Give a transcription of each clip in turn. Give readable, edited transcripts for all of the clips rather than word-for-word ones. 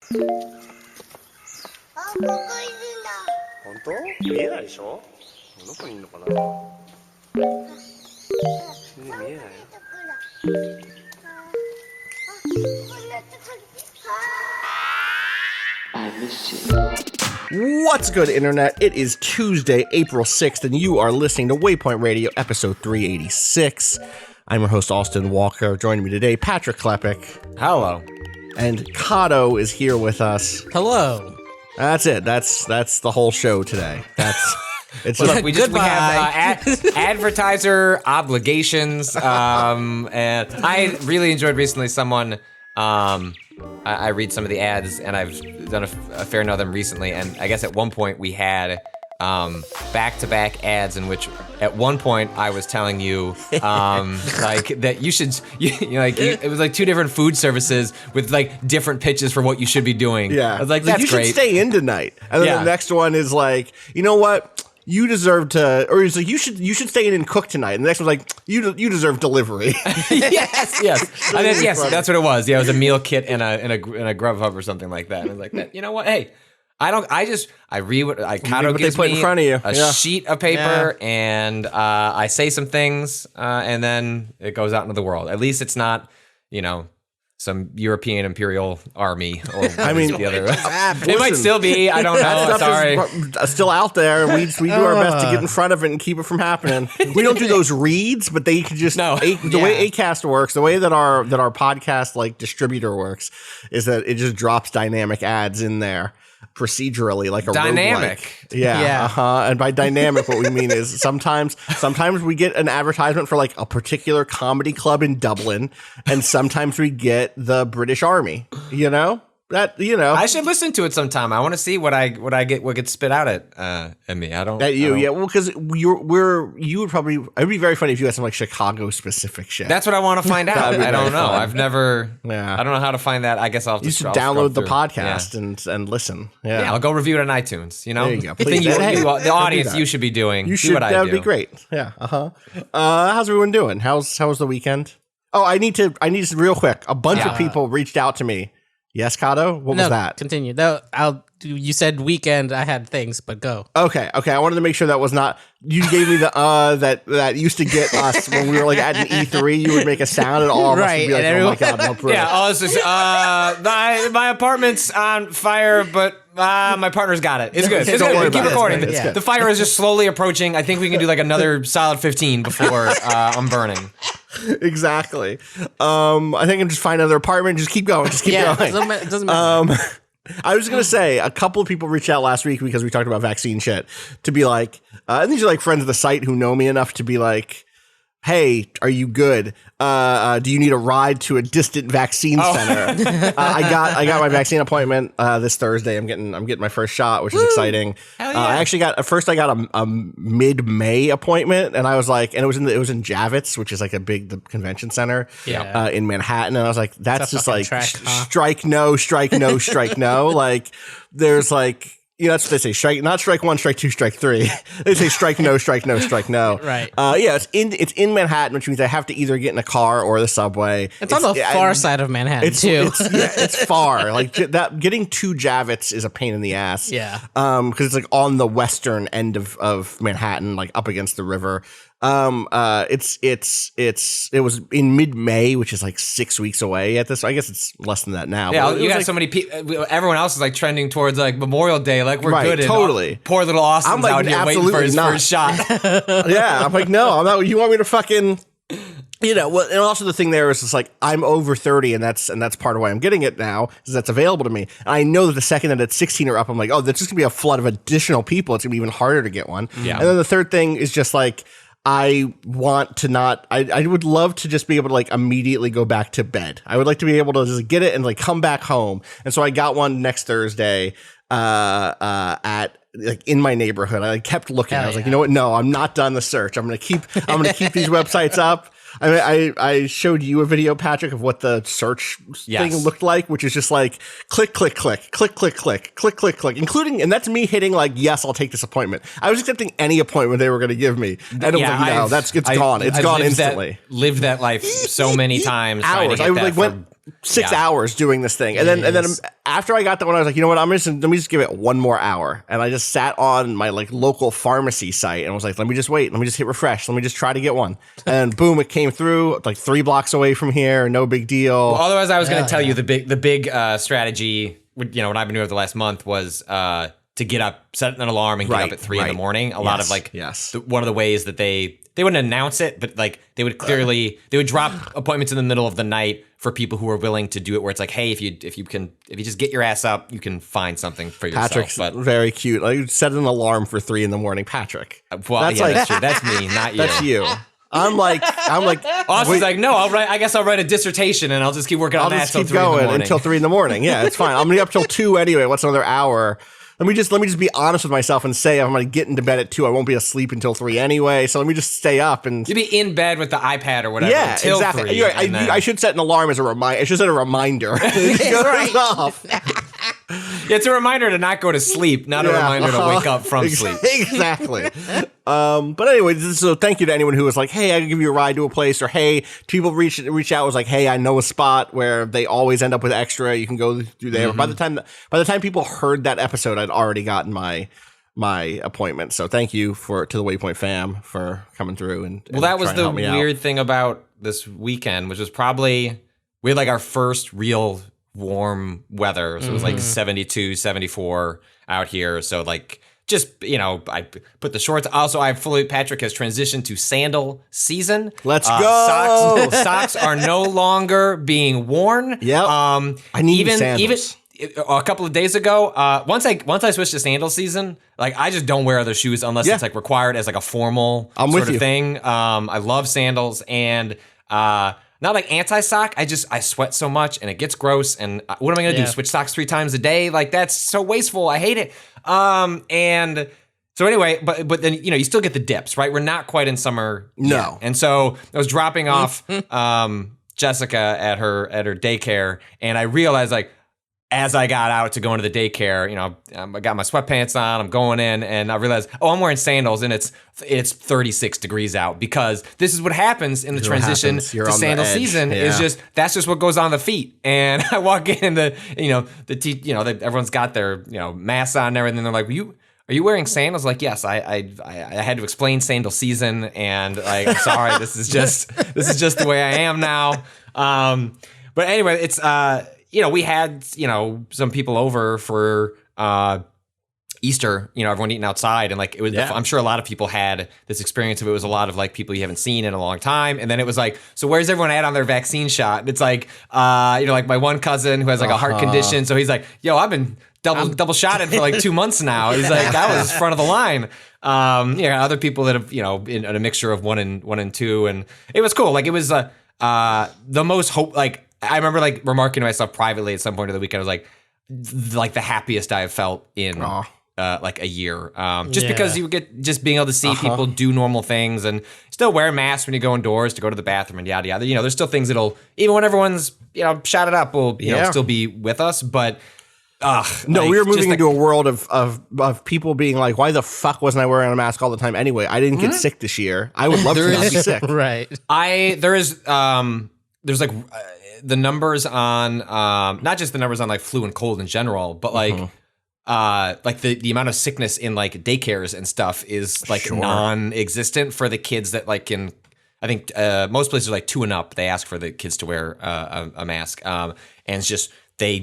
本当？見えないでしょ？どこにいるのかな？見えないよ。What's good, Internet? It is Tuesday, April 6th, and you are listening to Waypoint Radio, episode 386. I'm your host, Austin Walker. Joining me today, Patrick Klepek. Hello. And Cado is here with us. Hello. That's it. That's the whole show today. It's Look, we have advertiser obligations, and I really enjoyed recently someone. I read some of the ads, and I've done a fair number of them recently. And I guess at one point we had back-to-back ads in which, at one point, I was telling you like that you should, it was like two different food services with like different pitches for what you should be doing. Yeah, I was like, that's you great. should stay in tonight. And then the next one is like, you know what? You deserve to, or it's like you should stay in and cook tonight. And the next one's like, you deserve delivery. yes. I mean, yes, that's what it was. Yeah, it was a meal kit and a Grubhub or something like that. And I was like, you know what? Hey, I read what Cado gives me in front of you. A sheet of paper, and I say some things, and then it goes out into the world. At least it's not, some European imperial army or the other. It might still be. I don't know. Sorry, is still out there. We do our best to get in front of it and keep it from happening. We don't do those reads, but they can just the way Acast works, the way that our podcast like distributor works, is that it just drops dynamic ads in there procedurally, like a dynamic. Roguelike. Yeah. And by dynamic, what we mean is sometimes we get an advertisement for like a particular comedy club in Dublin, and sometimes we get the British Army. I should listen to it sometime. I want to see what gets spit out at me. Well, because you would probably. It'd be very funny if you had some like Chicago specific shit. That's what I want to find out. I don't know. I've never. Yeah. I don't know how to find that. I guess I'll. You should download the podcast and listen. Yeah, I'll go review it on iTunes. There you go. The thing the audience, you should be doing. You should. That would be great. Yeah. How's everyone doing? How's the weekend? Oh, I need to real quick. A bunch of people reached out to me. Yes, Cado? What was that? Continue. You said weekend. I had things, but go. Okay. I wanted to make sure that was not. You gave me the that used to get us when we were like at an E3. You would make a sound and all of us would be like, "Oh my god, no proof." Yeah. This is my apartment's on fire, but my partner's got it. It's good. It's good. Keep recording. The fire is just slowly approaching. I think we can do like another solid 15 before I'm burning. Exactly. I think I'm just find another apartment. Just keep going. Just keep going. It doesn't matter. I was going to say a couple of people reached out last week because we talked about vaccine shit to be like, and these are like friends of the site who know me enough to be like, hey, are you good? Do you need a ride to a distant vaccine center? I got my vaccine appointment this Thursday. I'm getting my first shot, which is exciting. Hell yeah. I actually got a mid-May appointment, and I was like, and it was in Javits, which is like the convention center in Manhattan, and I was like, that's just like strike no. Like there's like. That's what they say. Not strike one, strike two, strike three. They say strike no. Right. It's in Manhattan, which means I have to either get in a car or the subway. It's on the far side of Manhattan too. It's far. Like that. Getting to Javits is a pain in the ass. Yeah. Because it's like on the western end of Manhattan, like up against the river. It was in mid-May, which is like 6 weeks away at this. I guess it's less than that now. Yeah, you got so many people. Everyone else is like trending towards like Memorial Day, like we're good. Totally. Poor little Austin's like, out here waiting for his first shot. Yeah, I'm like, no, I'm not. You want me to fucking. Well, and also the thing there is just like I'm over 30, and that's part of why I'm getting it now, is that's available to me. And I know that the second that it's 16 or up, I'm like, oh, there's just gonna be a flood of additional people. It's gonna be even harder to get one. Yeah. And then the third thing is just like. I want to not. I would love to just be able to like immediately go back to bed. I would like to be able to just get it and like come back home. And so I got one next Thursday at like in my neighborhood. I kept looking. I was like, you know what? No, I'm not done the search. I'm gonna keep these websites up. I mean, I showed you a video, Patrick, of what the search thing looked like, which is just like click, click, click, click, click, click, click, click, click, including, and that's me hitting like, yes, I'll take this appointment. I was accepting any appointment they were going to give me. And it was like, no, it's gone. It's gone instantly. Lived that life so many times. Hours. I like 6 hours doing this thing. And then after I got that one, I was like, you know what? Let me just give it one more hour. And I just sat on my like local pharmacy site and was like, let me just wait. Let me just hit refresh. Let me just try to get one. And boom, it came through like 3 blocks away from here. No big deal. Well, otherwise, I was going to tell you the big strategy, you know, what I've been doing over the last month was to get up, set an alarm and get up at 3 in the morning. A lot of like, one of the ways that they wouldn't announce it, but like they would clearly, they would drop appointments in the middle of the night for people who are willing to do it, where it's like, hey, if you just get your ass up, you can find something for yourself. Patrick's but very cute. Like, set an alarm for 3 in the morning, Patrick. Well, that's true. That's me, not you. That's you. I'm like, Austin's like, no, I guess I'll write a dissertation and I'll just keep working on that until 3 in the morning. Until 3 in the morning. Yeah, it's fine. I'm gonna be up till 2 anyway. What's another hour? Let me just be honest with myself and say I'm gonna get into bed at 2. I won't be asleep until 3 anyway. So let me just stay up and you'd be in bed with the iPad or whatever. Yeah, until exactly. 3. I should set an alarm as a reminder. I should set a reminder. It goes off. Yeah, it's a reminder to not go to sleep, not a reminder to wake up from sleep. Exactly. But anyway, so thank you to anyone who was like, hey, I can give you a ride to a place, or hey, people reach out was like, hey, I know a spot where they always end up with extra. You can go through there. By the time people heard that episode, I'd already gotten my appointment. So thank you to the Waypoint fam for coming through and that was the weird thing about this weekend, which was probably we had like our first real warm weather. So it was like 72, 74 out here. So like just, you know, I put the shorts. Also, Patrick has transitioned to sandal season. Let's go. Socks are no longer being worn. Yep. I need sandals. Even a couple of days ago, once I switched to sandal season, like I just don't wear other shoes unless it's like required as like a formal sort of thing. I love sandals and not like anti-sock. I sweat so much and it gets gross. And what am I gonna do? Switch socks 3 times a day? Like that's so wasteful. I hate it. And so anyway, but then you know you still get the dips, right? We're not quite in summer yet. And so I was dropping off Jessica at her daycare, and I realized like as I got out to go into the daycare, you know, I got my sweatpants on, I'm going in, and I realized, I'm wearing sandals, and it's 36 degrees out, because this is what happens in the transition to sandal season. Is just that's just what goes on the feet. And I walk in, everyone's got their masks on and everything. They're like, are you wearing sandals? Like, yes, I had to explain sandal season, and like, I'm sorry, this is just the way I am now. But anyway, it's we had, some people over for Easter, everyone eating outside. And like, it was, I'm sure a lot of people had this experience of it was a lot of like people you haven't seen in a long time. And then it was like, so where's everyone at on their vaccine shot? And it's like, like my one cousin who has like a heart condition. So he's like, yo, I've been double shotted for like 2 months now. He's like, I was front of the line. Other people that have, in a mixture of 1 and 2. And it was cool. Like it was the most hope, like, I remember like remarking to myself privately at some point of the weekend, I was like the happiest I have felt in like a year. Just because you get just being able to see people do normal things and still wear masks when you go indoors to go to the bathroom and yada yada. There's still things that'll, even when everyone's shot it up, will still be with us. But we were moving into a world of people being like, why the fuck wasn't I wearing a mask all the time anyway? I didn't get sick this year. I would love to not be sick. Right. There's like the numbers on not just the numbers on like flu and cold in general, but like the amount of sickness in like daycares and stuff is like non-existent for the kids that like can. I think most places are like 2 and up. They ask for the kids to wear a mask, and it's just they're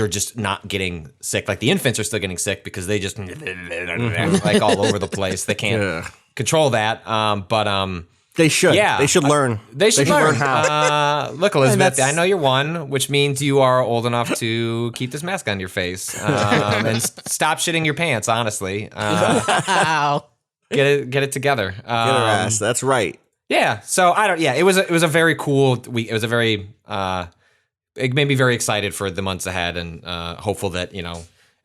just not getting sick. Like the infants are still getting sick because they just like all over the place. They can't control that. But they should. Yeah, they should learn. They should learn how. Look, Elizabeth, I know you're 1, which means you are old enough to keep this mask on your face and stop shitting your pants. Honestly, get it together. Get her ass. That's right. Yeah. So I don't. Yeah. It was a very cool week. It was a very. It made me very excited for the months ahead, and hopeful that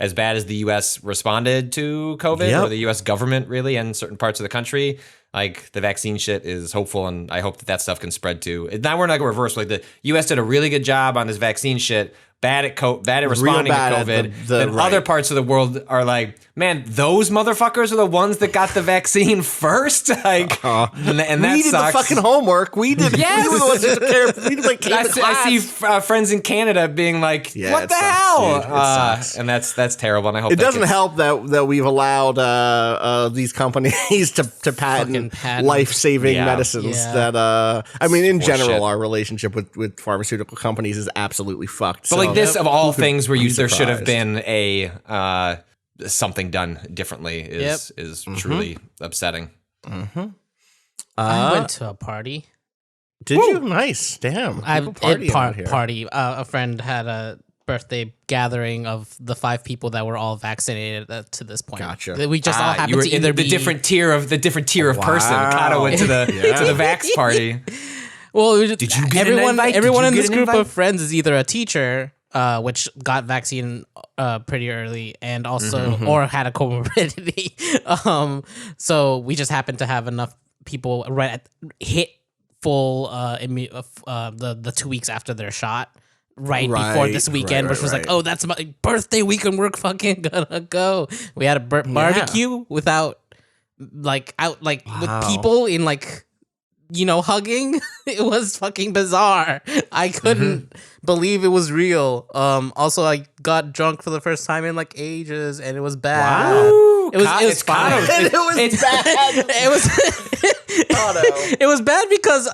as bad as the U.S. responded to COVID, or the U.S. government really, and certain parts of the country, like the vaccine shit is hopeful, and I hope that stuff can spread too. Now we're not going to reverse. Like the U.S. did a really good job on this vaccine shit, bad at responding to bad at COVID. the Then right. other parts of the world are like, man, those motherfuckers are the ones that got the vaccine first. Like, and that we did sucks. the fucking homework. We did. Yes. We were the ones who took care of. We like came to I class. see friends in Canada being like, Yeah, "What it the sucks, hell?" dude. It sucks. And that's terrible. And I hope It that doesn't gets- help that we've allowed these companies to Fucking patent patent. life-saving Yeah. medicines Yeah. that I mean in general Horseshit. our relationship with pharmaceutical companies is absolutely fucked. But like this, of all who could things, where be there should have surprised? been a something done differently is truly upsetting. I went to a party. Did you? Nice. Damn. People partying out here. Party. A friend had a birthday gathering of the 5 people that were all vaccinated to this point. Gotcha. We just all You happened were to in either the be different tier of person. Cado went to the vax party. Well, it was just, Did you get an invite? Did everyone you in get this an group invite? of friends is either a teacher, which got vaccine pretty early, and also or had a comorbidity. So we just happened to have enough people hit full the 2 weeks after their shot. Right before this weekend, which was like, oh, that's my birthday weekend. We're fucking gonna go. We had a barbecue without with people in hugging. It was fucking bizarre. I couldn't believe it was real. Also, I got drunk for the first time in ages, and it was bad. Wow. It was It's fine. Cado. And it was bad. It was it was bad because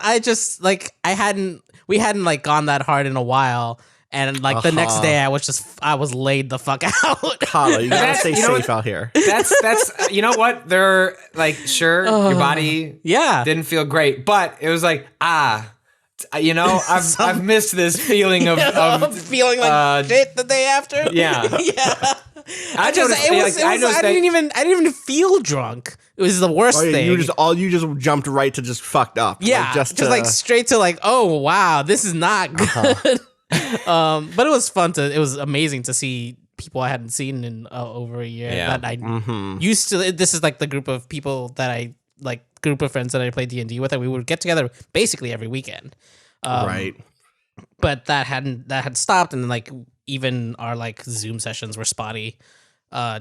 we hadn't gone that hard in a while, and the next day I was laid the fuck out. Cado, you gotta stay You know safe out here. That's you know what? They're like, sure, your body Yeah. didn't feel great, but it was like, I've missed this feeling of feeling like shit the day after. yeah. Yeah. I didn't even feel drunk. It was the worst Oh, yeah, thing. you just jumped right to just fucked up. yeah, just straight to oh wow, this is not good. But it was fun it was amazing to see people I hadn't seen in over a year. Yeah. That I used to. This is the group of people that I group of friends that I play D&D with, and we would get together basically every weekend. right. But that had stopped, and then even our Zoom sessions were spotty,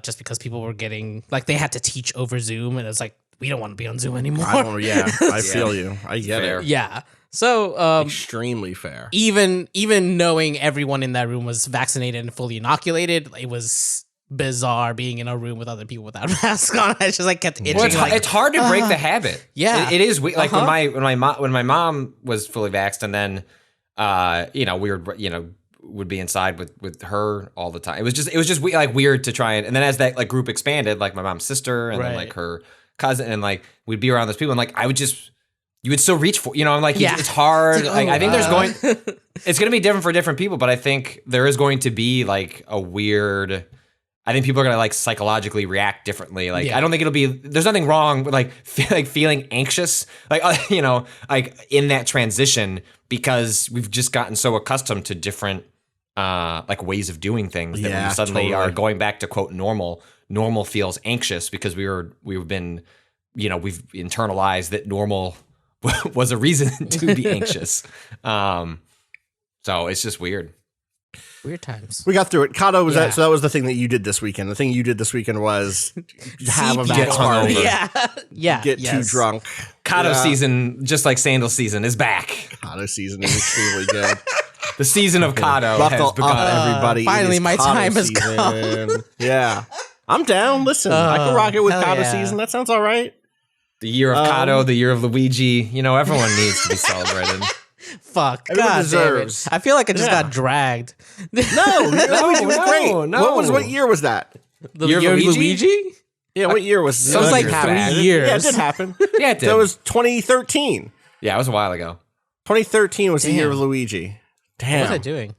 just because people were getting they had to teach over Zoom, and it's we don't want to be on Zoom anymore. I feel you. I get Fair. it. Yeah. So Extremely fair. even knowing everyone in that room was vaccinated and fully inoculated, it was bizarre being in a room with other people without masks on. I just kept itching. Well, it's hard to break the habit. Yeah. it is. When my mom was fully vaxxed, and then we were would be inside with her all the time. It was just weird to try and then as that group expanded, my mom's sister and then her cousin, and we'd be around those people, and I would just. You would still reach for, I'm it's hard. I think it's going to be different for different people, but I think there is going to be a weird, I think people are going to psychologically react differently. I don't think there's nothing wrong with feeling anxious, in that transition, because we've just gotten so accustomed to different, ways of doing things that when you suddenly are going back to quote normal feels anxious because we've been, we've internalized that normal was a reason to be anxious. So it's just weird. Weird times. We got through it. Cado was that. So that was the thing that you did this weekend. The thing you did this weekend was have a Get vax hungover. party. Yeah. Get too drunk. Cado season, just like Sandal season, is back. Cado season is extremely good. The season of Cado has Buckle begun. up, everybody. Finally, It is my Cado time has season. Yeah. I'm down. Listen, I can rock it with hell Cado yeah. season. That sounds all right. The year of Cado, the year of Luigi. Everyone needs to be celebrated. Fuck. Everyone God deserves. damn it. I feel like I just Yeah. got dragged. No, Luigi was great. no. What year was that? The Year of year of Luigi? Luigi? Yeah, what year was It was that? like happened. 3 years. Yeah, it did happen. Yeah, it did. That was 2013. Yeah, it was a while ago. 2013 was the year Damn. of Luigi. What Damn. was I doing?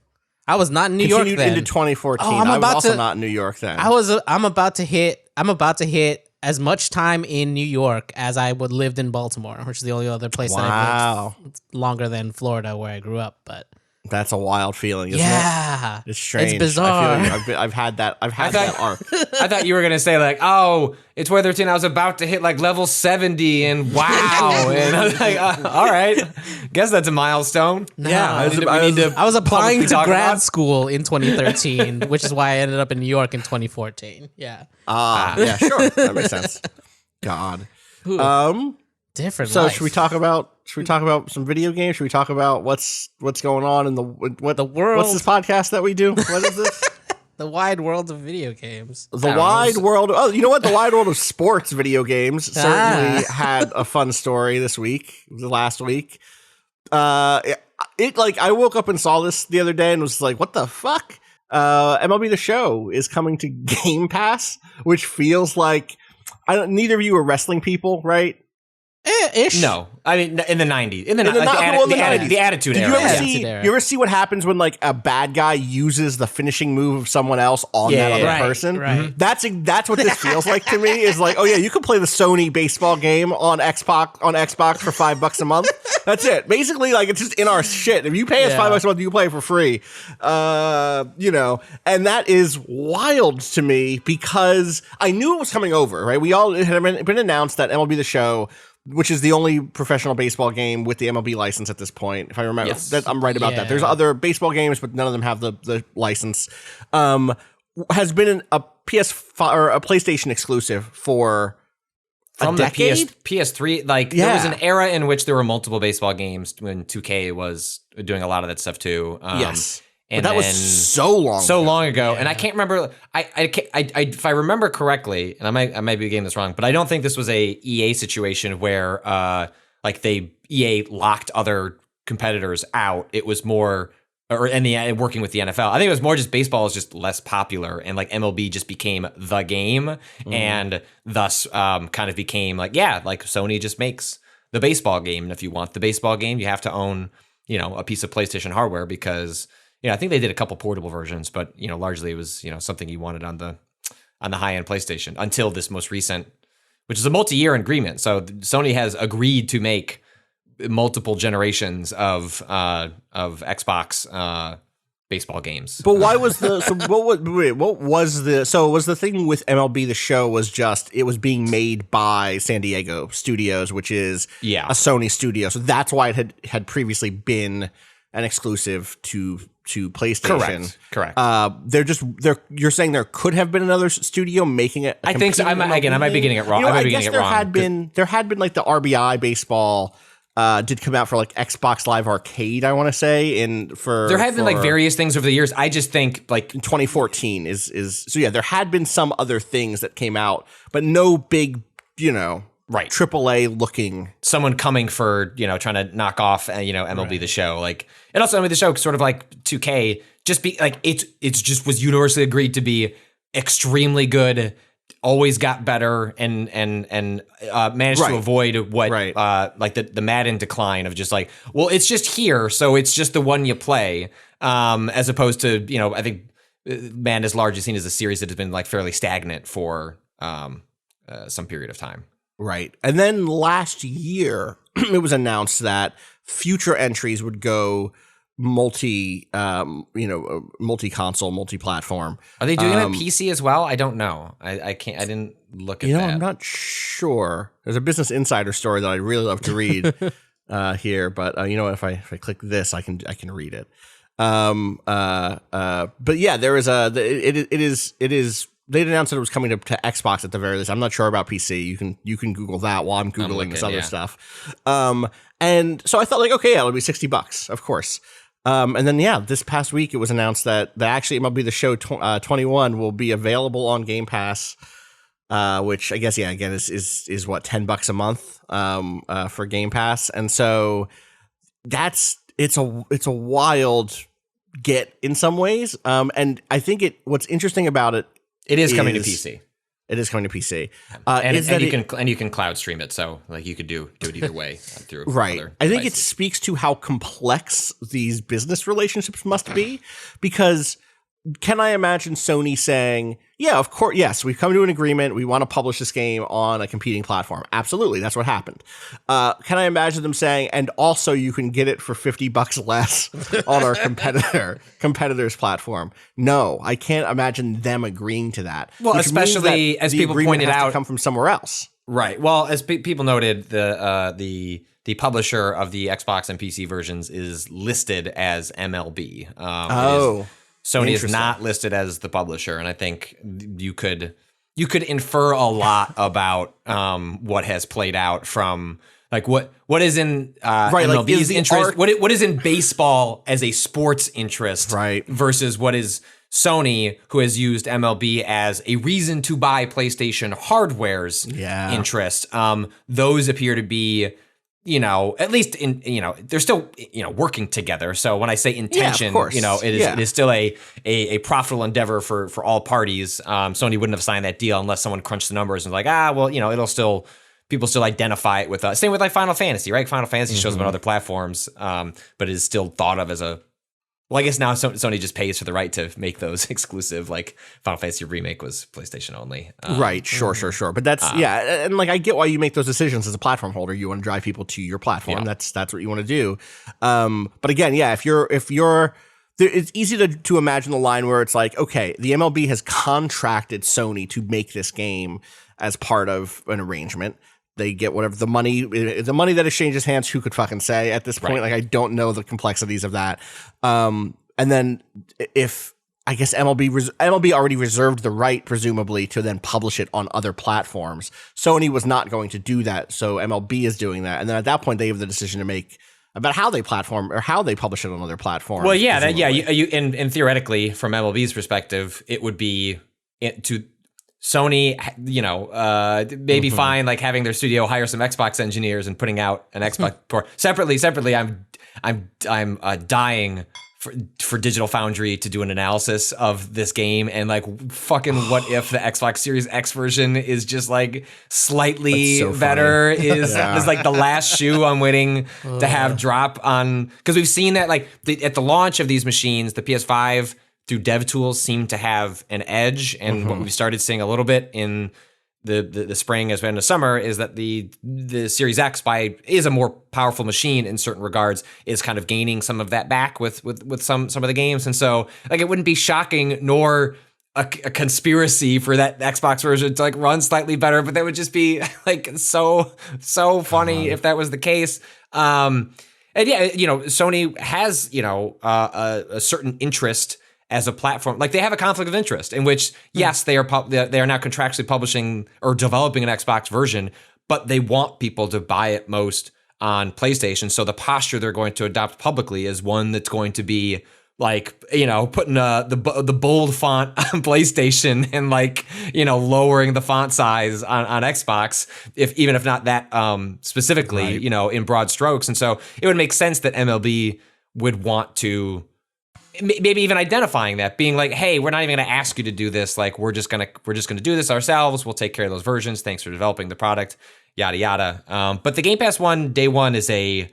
I was not in New York Continued then. into 2014. Oh, I'm I was about also to- not in New York then. I'm about to hit as much time in New York as I would lived in Baltimore, which is the only other place that I've Wow. lived longer than Florida where I grew up. But That's a wild feeling, isn't it? Yeah, It's strange. It's bizarre. I feel like I've had that arc. I thought you were gonna say like, oh, it's Weather 13. I was about to hit like level 70, and wow, and I was like, all right, guess that's a milestone. Yeah, I was applying publicly to talk grad about- school in 2013, which is why I ended up in New York in 2014. Yeah, Yeah, sure. That makes sense. God. different. So life. should we talk about some video games? Should we talk about what's going on in the world? What's this podcast that we do? What is this? The wide world of video games. The wide world. Oh, you know what? The wide world of sports video games certainly had a fun story this week. Last week, it like I woke up and saw this the other day and was like, "What the fuck?" MLB the Show is coming to Game Pass, which feels like neither of you are wrestling people, right? Ish. No, I mean in the 90s, the 90s. the Attitude Did Era. you ever yeah. see? era. You ever see what happens when like a bad guy uses the finishing move of someone else on that other right, person? right. That's what this feels like to me. Is like, oh yeah, you can play the Sony baseball game on Xbox for $5 a month. That's it. Basically, like it's just in our shit. If you pay us $5 a month, you can play it for free. And that is wild to me because I knew it was coming over. Right? It had been announced that MLB the Show, which is the only professional baseball game with the MLB license at this point, if I remember. Yes. I'm right about Yeah. that. There's other baseball games, but none of them have the license. Has been a PS5 or a PlayStation exclusive for From a the decade? PS3, like there was an era in which there were multiple baseball games when 2K was doing a lot of that stuff too. Yes. And But that was then- so long ago. and I can't remember. I if I remember correctly, and I might be getting this wrong, but I don't think this was a EA situation where like EA locked other competitors out. It was more, working with the NFL. I think it was more just baseball is just less popular, and like MLB just became the game, and thus kind of became like like Sony just makes the baseball game, and if you want the baseball game, you have to own a piece of PlayStation hardware because. I think they did a couple portable versions, but largely it was something you wanted on the high end PlayStation until this most recent, which is a multi-year agreement. So Sony has agreed to make multiple generations of Xbox baseball games. But why was was the thing with MLB the Show was just it was being made by San Diego Studios, which is a Sony studio. So that's why it had previously been an exclusive to PlayStation. Correct. You're saying there could have been another studio making it. I think so. I might be getting it wrong. I guess there had been like the RBI baseball did come out for like Xbox Live Arcade. I want to say there have been like various things over the years. I just think like in 2014 is so yeah. There had been some other things that came out, but no big right AAA looking someone coming for trying to knock off MLB the Show, like, and also MLB the Show sort of like 2K just be like it's just was universally agreed to be extremely good, always got better and managed to avoid what like the Madden decline of just like, well, it's just here, so it's just the one you play, as opposed to I think Madden is largely seen as a series that has been like fairly stagnant for some period of time. Right. And then last year, it was announced that future entries would go multi-console, multi-platform. Are they doing it on PC as well? I don't know. I didn't look at that. I'm not sure. There's a Business Insider story that I'd really love to read here, but you know what? If I click this, I can read it. But yeah, there is it is. They'd announced that it was coming to Xbox at the very least. I'm not sure about PC. You can Google that while I'm Googling this other stuff. And so I thought like, okay, it'll be $60, of course. And then this past week it was announced that actually MLB the Show 21 will be available on Game Pass, which I guess again is what, $10 a month for Game Pass. And so it's a wild get in some ways. And I think what's interesting about it. It is coming to PC. It is coming to PC, and you can cloud stream it. So like you could do it either way through right. other I think devices. it speaks to how complex these business relationships must be, because can I imagine Sony saying, yeah, of course, yes, we've come to an agreement. We want to publish this game on a competing platform. Absolutely. That's what happened. Can I imagine them saying, and also you can get it for $50 less on our competitor's platform? No, I can't imagine them agreeing to that. Well, especially as people pointed out, to come from somewhere else. Right. Well, as people noted, the publisher of the Xbox and PC versions is listed as MLB. Sony is not listed as the publisher, and I think you could infer a lot about what has played out from like what is in MLB's interest, what is in baseball as a sports interest, right, versus what is Sony, who has used MLB as a reason to buy PlayStation hardware's interest. Those appear to be, at least they're still, working together. So when I say intention, it is still a profitable endeavor for all parties. Sony wouldn't have signed that deal unless someone crunched the numbers and was like, people still identify it with us. Same with like Final Fantasy, right? Final Fantasy shows up on other platforms, but is still thought of as well, I guess now Sony just pays for the right to make those exclusive. Like Final Fantasy Remake was PlayStation only. Right. Sure. But that's, and like I get why you make those decisions as a platform holder. You want to drive people to your platform. Yeah. That's what you want to do. But again, if you're, it's easy to imagine the line where it's like, okay, the MLB has contracted Sony to make this game as part of an arrangement. They get whatever the money that exchanges hands. Who could fucking say at this point? Right. Like I don't know the complexities of that. And then if I guess MLB already reserved the right, presumably, to then publish it on other platforms. Sony was not going to do that, so MLB is doing that. And then at that point, they have the decision to make about how they platform or how they publish it on other platforms. Well, and theoretically, from MLB's perspective, it would be to Sony, maybe fine, like having their studio hire some Xbox engineers and putting out an Xbox port. Separately, I'm dying for Digital Foundry to do an analysis of this game and like fucking what if the Xbox Series X version is just like slightly better is like the last shoe I'm waiting to have drop on, because we've seen that like at the launch of these machines, the PS5 through dev tools seem to have an edge, and what we've started seeing a little bit in the spring as well in the summer is that the Series X is a more powerful machine in certain regards, is kind of gaining some of that back with some of the games. And so like it wouldn't be shocking nor a conspiracy for that Xbox version to like run slightly better, but that would just be like so funny if that was the case. And Sony has a certain interest as a platform. Like they have a conflict of interest in which, yes, they are now contractually publishing or developing an Xbox version, but they want people to buy it most on PlayStation. So the posture they're going to adopt publicly is one that's going to be like, putting the bold font on PlayStation and like, lowering the font size on Xbox, even if not that specifically, in broad strokes. And so it would make sense that MLB would want to maybe even identifying that, being like, hey, we're not even going to ask you to do this. Like, we're just gonna do this ourselves. We'll take care of those versions. Thanks for developing the product, yada yada. But the Game Pass day one is that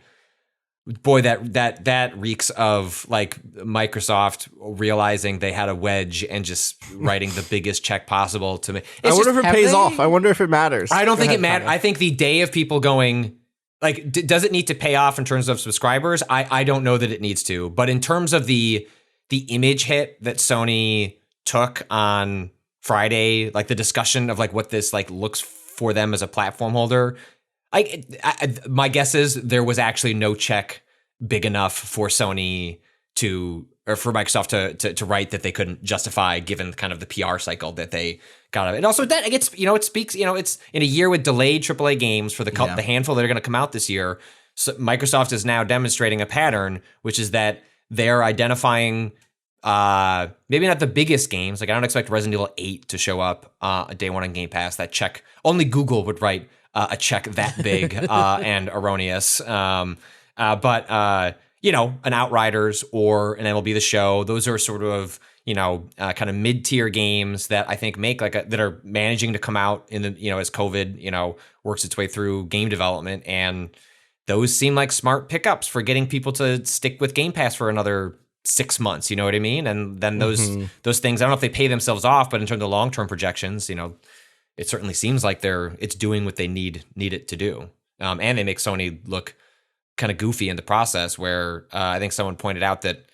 reeks of like Microsoft realizing they had a wedge and just writing the biggest check possible to me. I wonder if it pays off. I wonder if it matters. I don't think it matters. I think the day of people going, like, does it need to pay off in terms of subscribers? I don't know that it needs to. But in terms of the image hit that Sony took on Friday, like the discussion of like what this like looks for them as a platform holder, my guess is there was actually no check big enough for Sony or for Microsoft to write that they couldn't justify, given kind of the PR cycle that they got out of it. And also that it gets, it speaks, it's in a year with delayed AAA games for the handful that are going to come out this year. So Microsoft is now demonstrating a pattern, which is that they're identifying maybe not the biggest games. Like I don't expect Resident Evil 8 to show up day one on Game Pass. That check, only Google would write a check that big and erroneous. But an Outriders or an MLB The Show, those are sort of, kind of mid-tier games that I think make that are managing to come out in the, as COVID, works its way through game development. And those seem like smart pickups for getting people to stick with Game Pass for another 6 months. You know what I mean? And then those things, I don't know if they pay themselves off, but in terms of long-term projections, it certainly seems like it's doing what they need it to do. And they make Sony look kind of goofy in the process, where I think someone pointed out that,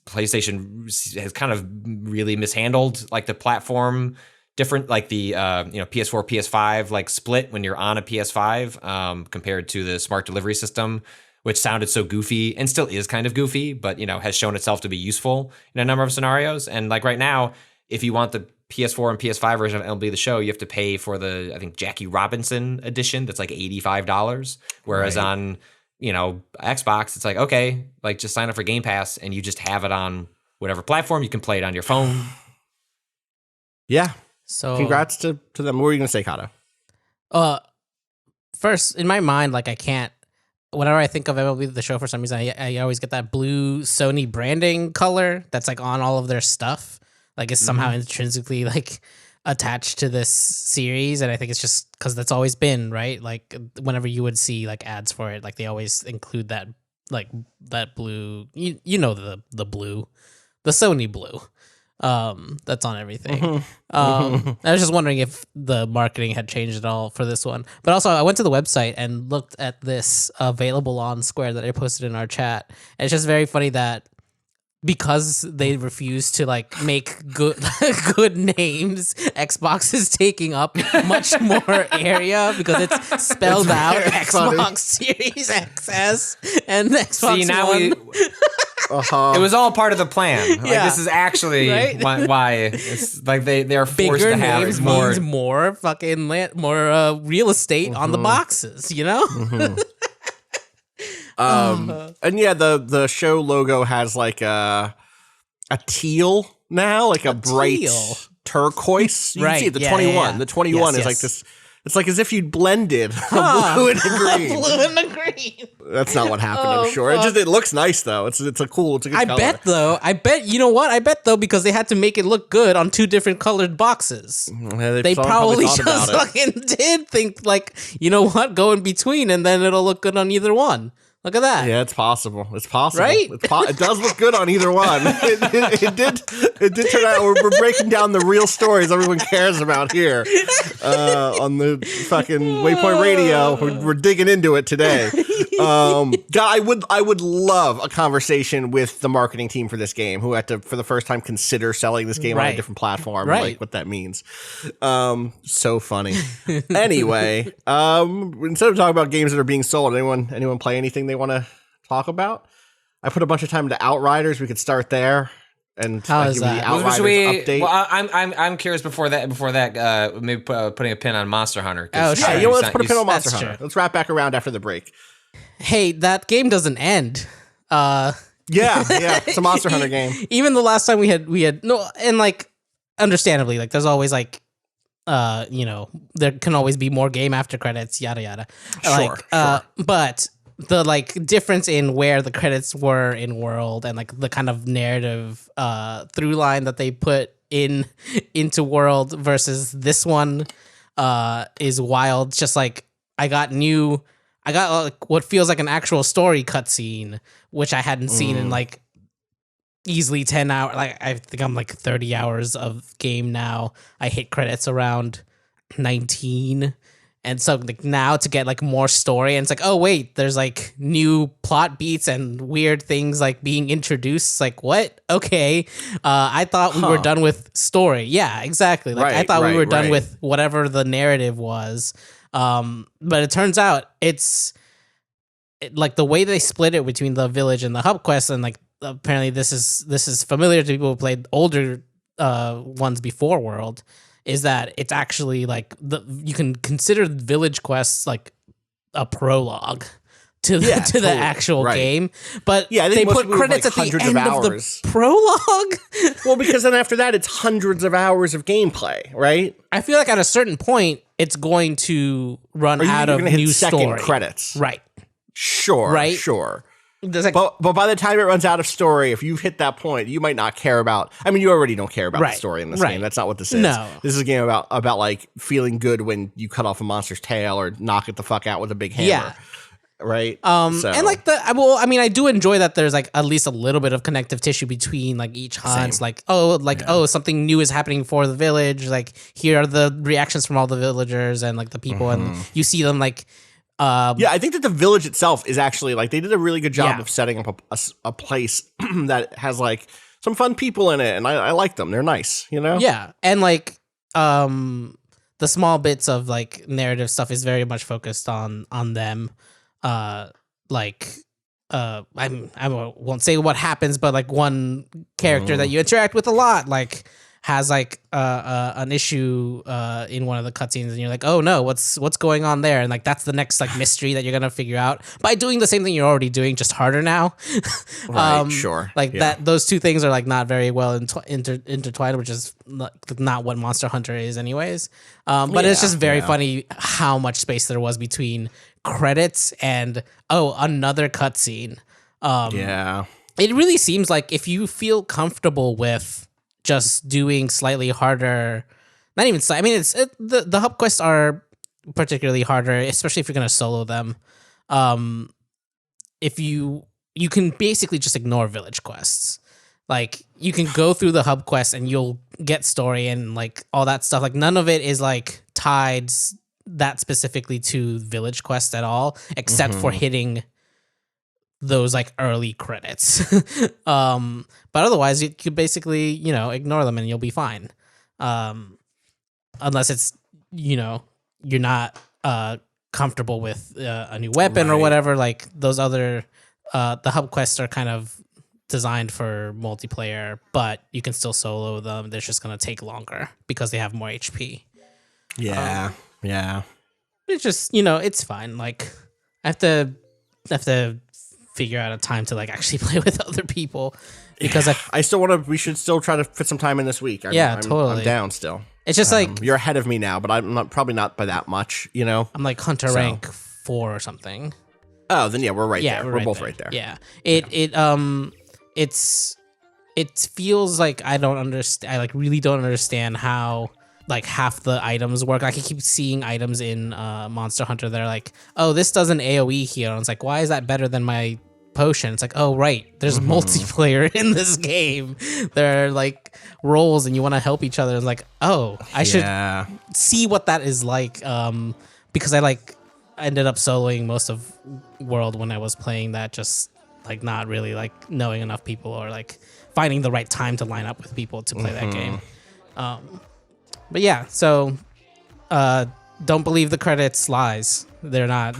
PlayStation has kind of really mishandled like the platform different, like the PS4, PS5 like split when you're on a PS5 compared to the smart delivery system, which sounded so goofy and still is kind of goofy, but has shown itself to be useful in a number of scenarios. And like right now, if you want the PS4 and PS5 version of MLB the Show, you have to pay for the, I think, Jackie Robinson edition that's like $85. Whereas on Xbox, it's like, okay, like just sign up for Game Pass and you just have it on whatever platform. You can play it on your phone. Yeah. So congrats to them. What were you gonna say, Cado? First, in my mind, like I can't. Whenever I think of MLB the Show, for some reason, I always get that blue Sony branding color that's like on all of their stuff. Like it's somehow intrinsically like attached to this series, and I think it's just because that's always been right. Like whenever you would see like ads for it, like they always include that like that blue. The blue, the Sony blue. That's on everything. I was just wondering if the marketing had changed at all for this one. But also I went to the website and looked at this available on Square that I posted in our chat. And it's just very funny that because they refuse to like make good good names, Xbox is taking up much more area because it's spelled out Xbox Series XS and Xbox See, now One. It was all part of the plan. Like, Yeah. this is actually Right? why it's like they're forced Bigger to have names more. means more fucking more real estate on the boxes, And yeah, the show logo has like a teal now, like a bright teal. turquoise. You can see it, the yeah, 21. yeah. The 21 Yes, is like yes. this. It's like as if you'd blended a blue and a green. Blue and the green. That's not what happened, I'm sure. It looks nice though. It's a good I color. bet you know what? I bet though, because they had to make it look good on two different colored boxes. Yeah, They probably thought about just it. fucking did think like, you know what? Go in between and then it'll look good on either one. Look at that. Yeah, it's possible. It's possible. Right? It does look good on either one. It did turn out we're breaking down the real stories everyone cares about here on the fucking Waypoint Radio. We're digging into it today. God, I would love a conversation with the marketing team for this game, who had to, for the first time, consider selling this game on a different platform, Right. like what that means. So funny. Anyway, instead of talking about games that are being sold, anyone play anything they want to talk about? I put a bunch of time into Outriders. We could start there and How give is you the that? Outriders update. Well, I'm curious before that. Maybe putting a pin on Monster Hunter. Oh, sure. Yeah, let's put a pin on Monster That's Hunter. true. Let's wrap back around after the break. Hey, that game doesn't end. Yeah, it's a Monster Hunter game. Even the last time we had no, and like understandably, like there's always like there can always be more game after credits, yada yada. Sure. But the like difference in where the credits were in World and like the kind of narrative through line that they put into World versus this one is wild. Just like I got like what feels like an actual story cutscene, which I hadn't seen in like easily 10 hours. Like I think I'm like 30 hours of game now. I hit credits around 19. And so like now to get like more story, and it's like, oh wait, there's like new plot beats and weird things like being introduced. It's like, what? Okay. I thought we were done with story. Yeah, exactly. Like I thought we were done with whatever the narrative was. But it turns out like the way they split it between the village and the hub quest, and like apparently this is familiar to people who played older ones before World, is that it's actually like you can consider village quests like a prologue to the actual game, but they put credits at the end of the prologue. Well, because then after that, it's hundreds of hours of gameplay, right? I feel like at a certain point, it's going to run out of new story credits, right? Sure, Right? Sure. Like, but by the time it runs out of story, if you've hit that point, you might not care about. I mean, you already don't care about the story in this game. That's not what this is. No. This is a game about like feeling good when you cut off a monster's tail or knock it the fuck out with a big hammer. Yeah. right? And like I do enjoy that there's like at least a little bit of connective tissue between like each hunt. Same. Like something new is happening for the village. Like here are the reactions from all the villagers and like the people, and you see them like. I think that the village itself is actually like they did a really good job Yeah. of setting up a place that has like some fun people in it, and I like them. They're nice, you know. Yeah, and like the small bits of like narrative stuff is very much focused on them. I won't say what happens, but like one character that you interact with a lot like has like an issue in one of the cutscenes, and you're like, oh no, what's going on there? And like that's the next like mystery that you're gonna figure out by doing the same thing you're already doing, just harder now. Right, sure. Like that, those two things are like not very well intertwined, which is not what Monster Hunter is, anyways. But it's just very funny how much space there was between credits and another cutscene. It really seems like if you feel comfortable with just doing slightly harder, not even I mean, the hub quests are particularly harder, especially if you're gonna solo them. If you can basically just ignore village quests. Like you can go through the hub quests and you'll get story and like all that stuff. Like none of it is like tied that specifically to village quests at all, except for hitting those like early credits. But otherwise you could basically, ignore them and you'll be fine. Unless it's, you're not comfortable with a new weapon or whatever. Like those other, the hub quests are kind of designed for multiplayer, but you can still solo them. They're just going to take longer because they have more HP. Yeah. It's just, it's fine. Like I have to figure out a time to like actually play with other people because I still want to. We should still try to fit some time in this week. Totally. I'm down still. It's just like you're ahead of me now, but I'm probably not by that much. I'm like hunter rank 4 or something. Oh, then we're right there. We're both there. right there. Yeah. It feels like I don't understand. I like really don't understand how like half the items work. Like I keep seeing items in Monster Hunter that are like, oh, this does an AoE heal. And it's like, why is that better than my potion? It's like, oh right, there's multiplayer in this game. There are like roles and you want to help each other. It's like, oh, I should see what that is like. Because I ended up soloing most of World when I was playing that, just like not really like knowing enough people or like finding the right time to line up with people to play that game. But yeah, so don't believe the credits lies. They're not.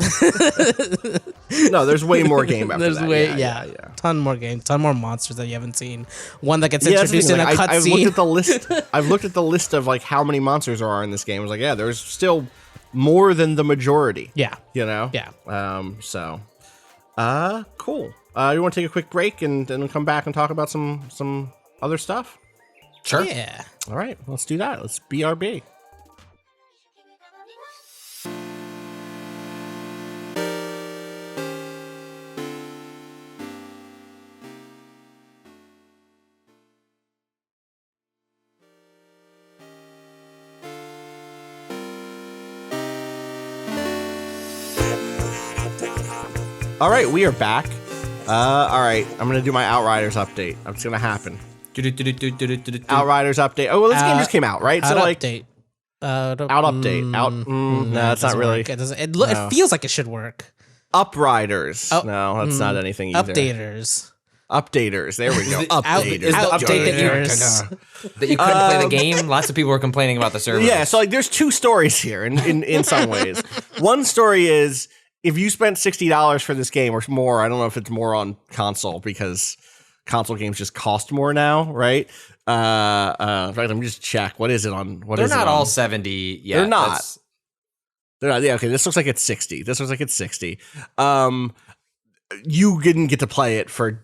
No, there's way more game after There's that. Ton more games, ton more monsters that you haven't seen. One that gets introduced in a cutscene. I've looked at the list. I've looked at the list of like how many monsters there are in this game. I was like, there's still more than the majority. Yeah. Yeah. Cool. You want to take a quick break and then come back and talk about some other stuff? Sure. Yeah. All right, let's do that. Let's BRB. All right, we are back. All right, I'm going to do my Outriders update. It's going to happen. Outriders update. Oh, well, this game just came out, right? No, that's not really. It feels like it should work. Outriders. No, that's not anything either. Updaters. There we go. Updaters. Is the update that you couldn't play the game? Lots of people were complaining about the server. Yeah, so like there's two stories here in some ways. One story is if you spent $60 for this game or more, I don't know if it's more on console because console games just cost more now, right? In fact, let me just check. What is it on? They're not all 70 yet. They're not. They're not. Yeah, okay. This looks like it's 60. You didn't get to play it for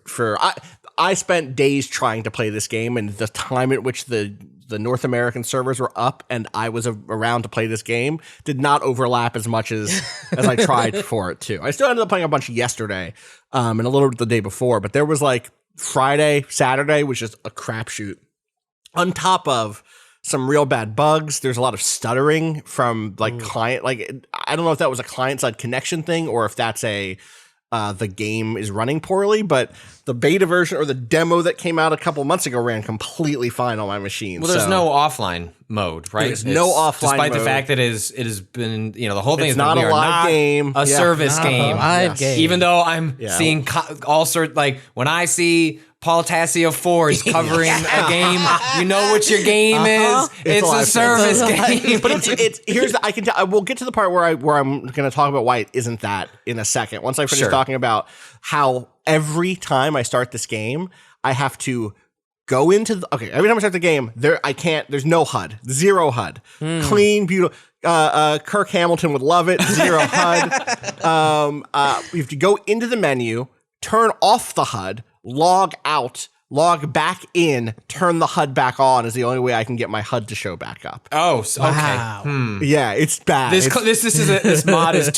I spent days trying to play this game, and the time at which the North American servers were up and I was around to play this game did not overlap as much as I tried for it to. I still ended up playing a bunch yesterday, and a little bit the day before, but there was like Friday, Saturday was just a crapshoot. On top of some real bad bugs, there's a lot of stuttering from like client. Like I don't know if that was a client-side connection thing or if that's the game is running poorly, but the beta version or the demo that came out a couple months ago ran completely fine on my machine. Well, there's no offline mode, right? There's no offline despite mode. the fact that it has been, the whole thing It's is not that we a are live not game. a service game. Live game. Even though I'm seeing all sorts, like when I see Paul Tassio 4 is covering a game, you know what your game is. It's a service game. But we'll get to the part where I'm going to talk about why it isn't that in a second. Once I finish talking about how every time I start this game, I have to go into every time I start the game, there's no HUD, zero HUD, clean, beautiful. Kirk Hamilton would love it. Zero HUD. You have to go into the menu, turn off the HUD, log out, log back in, turn the HUD back on is the only way I can get my HUD to show back up. Oh, okay. Wow. Yeah, it's bad. This mod is HUD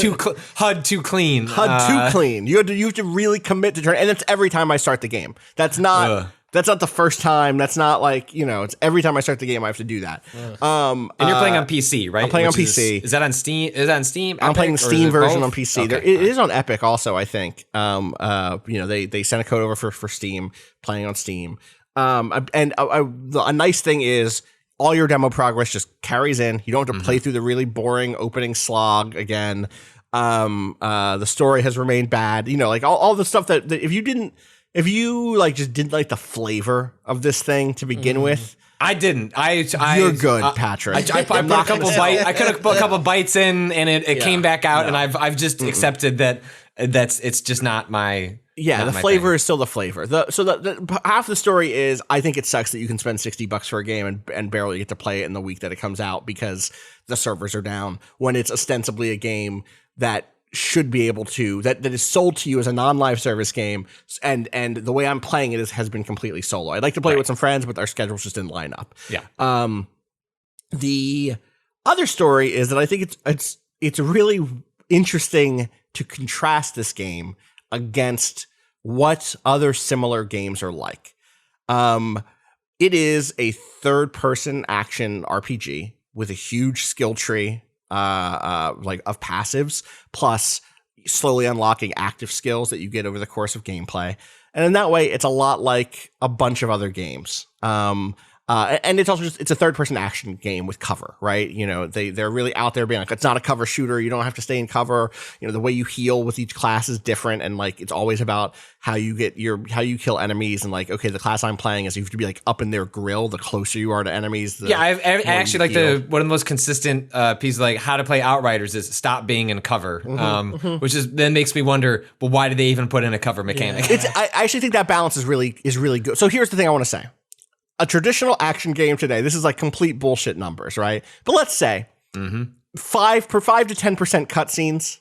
too clean. HUD too clean. You have to really commit to turn, and it's every time I start the game. That's not the first time. That's not like, it's every time I start the game I have to do that. And you're playing on PC, right? I'm playing on PC. Is that on Steam? Is that on Steam? I'm playing the Steam version on PC. Okay. It is on Epic also, I think. They sent a code over for Steam, playing on Steam. A nice thing is all your demo progress just carries in. You don't have to play through the really boring opening slog again. The story has remained bad. All the stuff that if you just didn't like the flavor of this thing to begin with, I didn't. You're good, Patrick. I put a couple bites. I could have put a couple bites in, and it came back out, and I've just accepted that it's just not my. Yeah, not the my flavor thing. is still the flavor. The half the story is I think it sucks that you can spend $60 for a game and barely get to play it in the week that it comes out because the servers are down when it's ostensibly a game that should be able to that is sold to you as a non-live service game, and the way I'm playing it has been completely solo. I'd like to play it with some friends, but our schedules just didn't line up. Yeah. The other story is that I think it's really interesting to contrast this game against what other similar games are like. It is a third-person action RPG with a huge skill tree. Of passives, plus slowly unlocking active skills that you get over the course of gameplay. And in that way, it's a lot like a bunch of other games. And it's also it's a third-person action game with cover, right? They're really out there being like, it's not a cover shooter. You don't have to stay in cover. The way you heal with each class is different, and it's always about how you kill enemies. And okay, the class I'm playing is you have to be up in their grill. The closer you are to enemies, I actually like one of the most consistent pieces how to play Outriders is stop being in cover, which then makes me wonder, well, why did they even put in a cover mechanic? I actually think that balance is really good. So here's the thing I want to say. A traditional action game today, this is complete bullshit numbers, right? But let's say 5 to 10% cutscenes.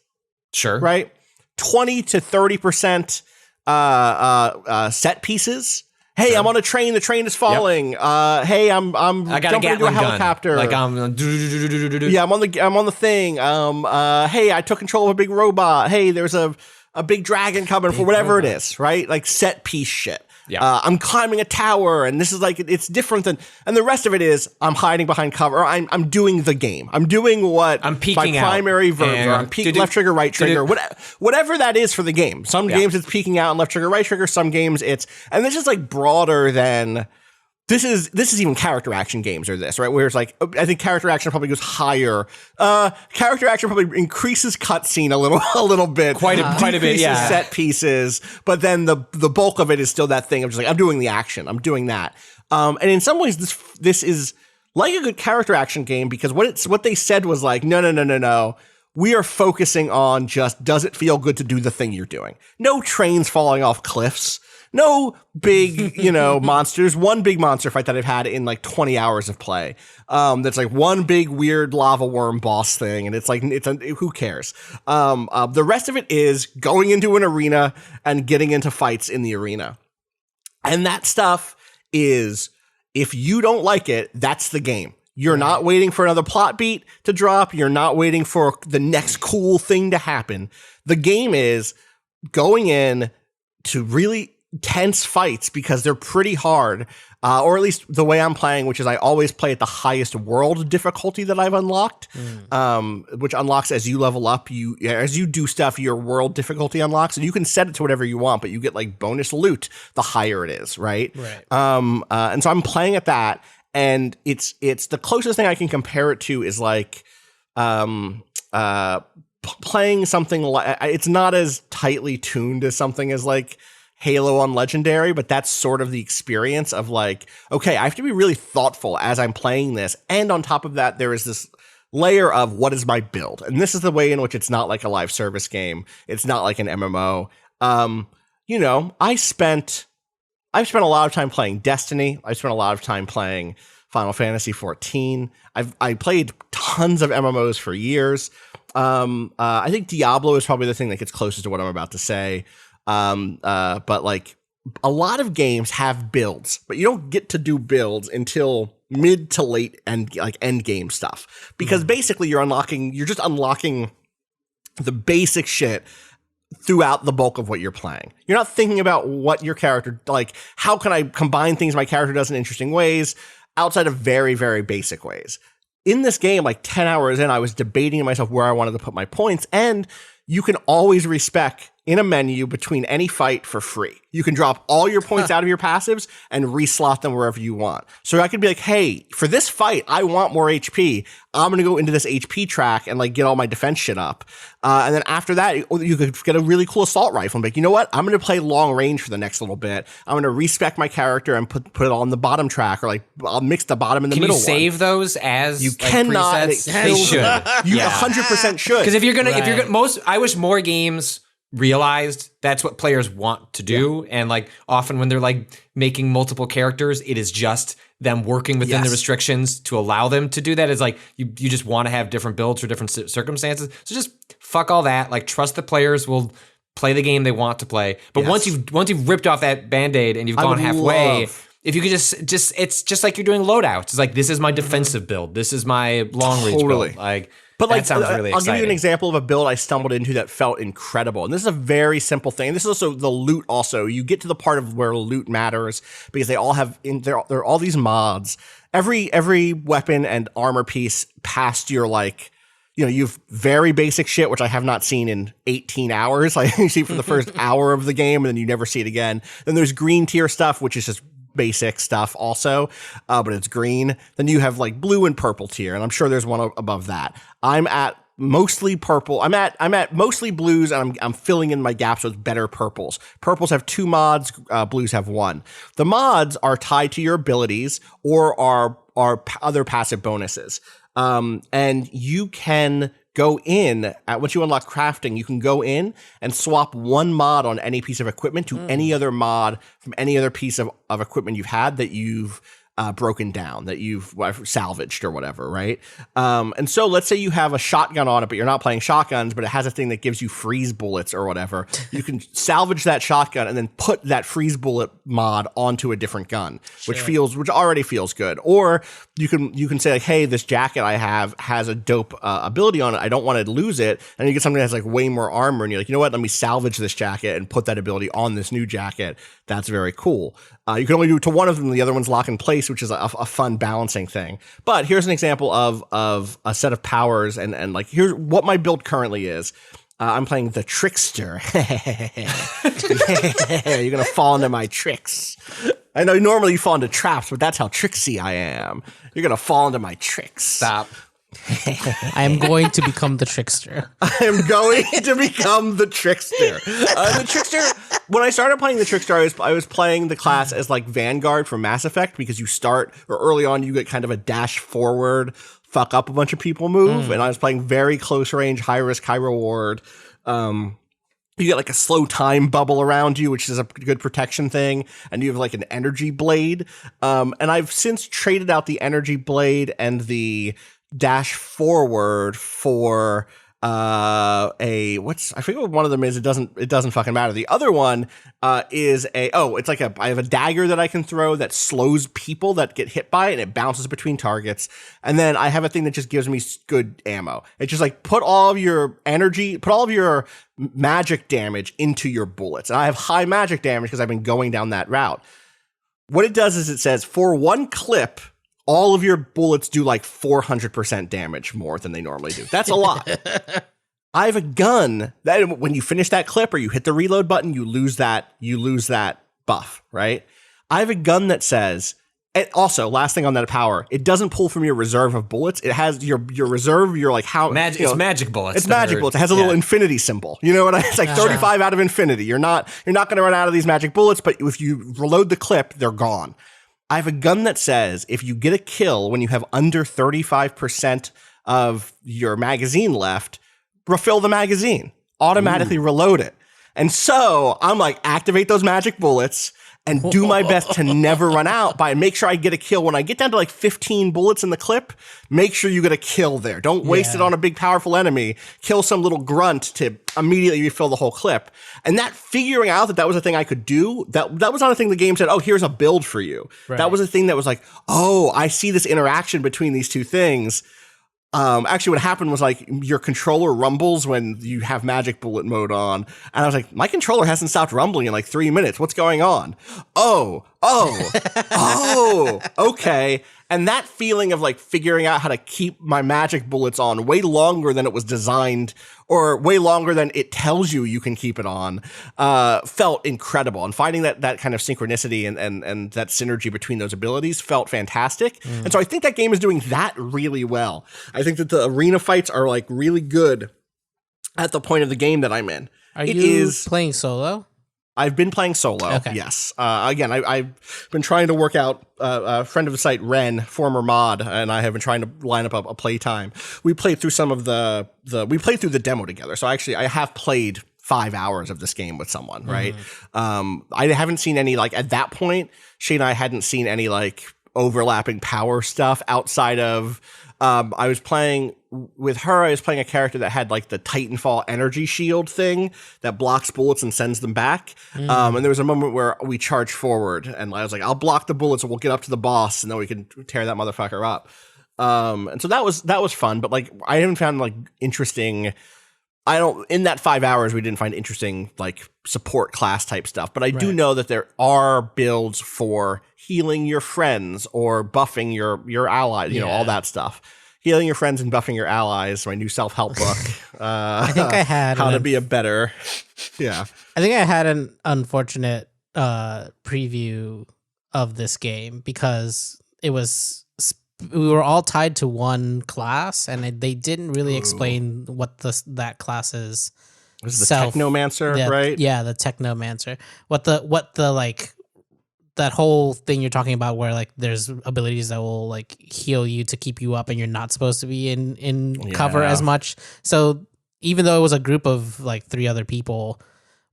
Sure. Right? 20 to 30% set pieces. Hey, sure. I'm on a train. The train is falling. Yep. Hey, I got jumping into a helicopter. I'm yeah, I'm on the thing. Hey, I took control of a big robot. Hey, there's a big dragon coming for whatever it is, right? Set piece shit. Yeah. I'm climbing a tower, and this is it's different than, and the rest of it is I'm hiding behind cover. Or I'm doing the game. I'm doing what I'm peeking my primary verb. Or I'm peeking left trigger, right trigger, whatever that is for the game. Some games it's peeking out and left trigger, right trigger. Some games and this is broader than. This is even character action games or this, right? Where it's I think character action probably goes higher. Character action probably increases cutscene a little bit. Quite a bit, yeah. Set pieces, but then the bulk of it is still that thing of I'm doing the action. I'm doing that. And in some ways this is like a good character action game because what they said was no. We are focusing on just, does it feel good to do the thing you're doing? No trains falling off cliffs. No big, monsters. One big monster fight that I've had in 20 hours of play. That's one big weird lava worm boss thing, and who cares? The rest of it is going into an arena and getting into fights in the arena, and that stuff is, if you don't like it, that's the game. You're not waiting for another plot beat to drop. You're not waiting for the next cool thing to happen. The game is going in to really tense fights because they're pretty hard, or at least the way I'm playing, which is I always play at the highest world difficulty that I've unlocked, which unlocks as you level up. As you do stuff, your world difficulty unlocks, and you can set it to whatever you want, but you get like bonus loot the higher it is, right? And so I'm playing at that, and it's the closest thing I can compare it to is like playing something like, it's not as tightly tuned as something as like Halo on Legendary, but that's sort of the experience of like, okay, I have to be really thoughtful as I'm playing this. And on top of that, there is this layer of what is my build? And this is the way in which it's not like a live service game. It's not like an MMO. You know, I've spent a lot of time playing Destiny. I've spent a lot of time playing Final Fantasy 14. I played tons of MMOs for years. I think Diablo is probably the thing that gets closest to what I'm about to say. But like a lot of games have builds, but you don't get to do builds until mid to late and like end game stuff, because basically you're just unlocking the basic shit throughout the bulk of what you're playing. You're not thinking about what your character, like, how can I combine things my character does in interesting ways outside of very, very basic ways. In this game, like 10 hours in, I was debating to myself where I wanted to put my points, and you can always respec in a menu between any fight for free. You can drop all your points out of your passives and reslot them wherever you want. So I could be like, hey, for this fight, I want more HP. I'm going to go into this HP track and like get all my defense shit up. And then after that, you could get a really cool assault rifle and be like, you know what? I'm going to play long range for the next little bit. I'm going to respec my character and put it on the bottom track, or like I'll mix the bottom and the middle one. Can you save those as you like, cannot? presets? They should. You 100% should. Because if you're gonna, I wish more games realized that's what players want to do, and like often when they're like making multiple characters, it is just them working within the restrictions to allow them to do that. Is like you just want to have different builds for different circumstances. So just fuck all that. Like trust the players will play the game they want to play. But once you've ripped off that band-aid and you've gone halfway. If you could just it's just like you're doing loadouts. It's like, this is my defensive build. This is my long range build. Like, but that sounds really exciting. I'll give you an example of a build I stumbled into that felt incredible. And this is a very simple thing. And this is also the loot also. You get to the part of where loot matters because they all have there are all these mods. Every weapon and armor piece past your like, you know, you've very basic shit, which I have not seen in 18 hours. Like you see for the first hour of the game and then you never see it again. Then there's green tier stuff, which is just basic stuff also, but it's green. Then you have like blue and purple tier, and I'm sure there's one above that. I'm at mostly purple. I'm at mostly blues, and I'm filling in my gaps with better purples. Purples have 2 mods, blues have 1. The mods are tied to your abilities or are other passive bonuses. And you can go in once you unlock crafting, you can go in and swap 1 mod on any piece of equipment to any other mod from any other piece of equipment you've had that you've broken down, that you've salvaged or whatever, right? And so let's say you have a shotgun on it, but you're not playing shotguns, but it has a thing that gives you freeze bullets or whatever. You can salvage that shotgun and then put that freeze bullet mod onto a different gun, which already feels good. Or you can say like, hey, this jacket I have has a dope ability on it. I don't want to lose it. And you get something that has like way more armor, and you're like, you know what? Let me salvage this jacket and put that ability on this new jacket. That's very cool. You can only do it to one of them. The other one's lock in place, which is a fun balancing thing. But here's an example of a set of powers, and like here's what my build currently is. I'm playing the Trickster. You're gonna fall into my tricks. I know normally you fall into traps, but that's how tricksy I am. You're gonna fall into my tricks. Stop. I am going to become the trickster. I am going to become the trickster. The trickster. When I started playing the trickster, I was playing the class as like Vanguard from Mass Effect, because you start, or early on you get kind of a dash forward, fuck up a bunch of people move, and I was playing very close range, high risk, high reward. You get like a slow time bubble around you, which is a good protection thing, and you have like an energy blade. And I've since traded out the energy blade and the dash forward for I forget what one of them is. It doesn't fucking matter. The other one is I have a dagger that I can throw that slows people that get hit by it, and it bounces between targets. And then I have a thing that just gives me good ammo. It's just like put all of your magic damage into your bullets. And I have high magic damage because I've been going down that route. What it does is it says for one clip, all of your bullets do like 400% damage more than they normally do. That's a lot. I have a gun that when you finish that clip or you hit the reload button, you lose that buff, right? I have a gun that says, and also last thing on that power, it doesn't pull from your reserve of bullets. It has your reserve, you're like how it's magic bullets. It's magic bullets. It has a little infinity symbol. You know what it's like 35 out of infinity. You're not going to run out of these magic bullets, but if you reload the clip, they're gone. I have a gun that says if you get a kill when you have under 35% of your magazine left, refill the magazine, automatically reload it. And so I'm like, activate those magic bullets and do my best to never run out by make sure I get a kill. When I get down to like 15 bullets in the clip, make sure you get a kill there. Don't waste it on a big, powerful enemy. Kill some little grunt to immediately refill the whole clip. And that figuring out that was a thing I could do, that was not a thing the game said, oh, here's a build for you. Right. That was a thing that was like, oh, I see this interaction between these two things. Actually, what happened was like your controller rumbles when you have magic bullet mode on. And I was like, my controller hasn't stopped rumbling in like 3 minutes. What's going on? Oh, okay. And that feeling of like figuring out how to keep my magic bullets on way longer than it was designed or way longer than it tells you can keep it on, felt incredible. And finding that kind of synchronicity and that synergy between those abilities felt fantastic. And so I think that game is doing that really well. I think that the arena fights are like really good at the point of the game that I'm in. Are you playing solo? I've been playing solo, yes. Again, I've been trying to work out a friend of the site, Ren, former mod, and I have been trying to line up a playtime. We played through some of we played through the demo together. So actually, I have played 5 hours of this game with someone, right? I haven't seen any, like, at that point, Shane and I hadn't seen any, like, overlapping power stuff outside of, I was playing with her. I was playing a character that had like the Titanfall energy shield thing that blocks bullets and sends them back. And there was a moment where we charged forward and I was like, I'll block the bullets and we'll get up to the boss and then we can tear that motherfucker up. And so that was fun, but like, I haven't found like interesting, in that 5 hours, we didn't find interesting like support class type stuff, but I do know that there are builds for healing your friends or buffing your allies, you know, all that stuff. Healing your friends and buffing your allies, my new self-help book. I think I had how to be a better. Yeah. I think I had an unfortunate preview of this game because we were all tied to one class and they didn't really explain what that class is. Was the Technomancer, right? Yeah, the Technomancer. What the like that whole thing you're talking about where like there's abilities that will like heal you to keep you up and you're not supposed to be in cover as much. So even though it was a group of like 3 other people,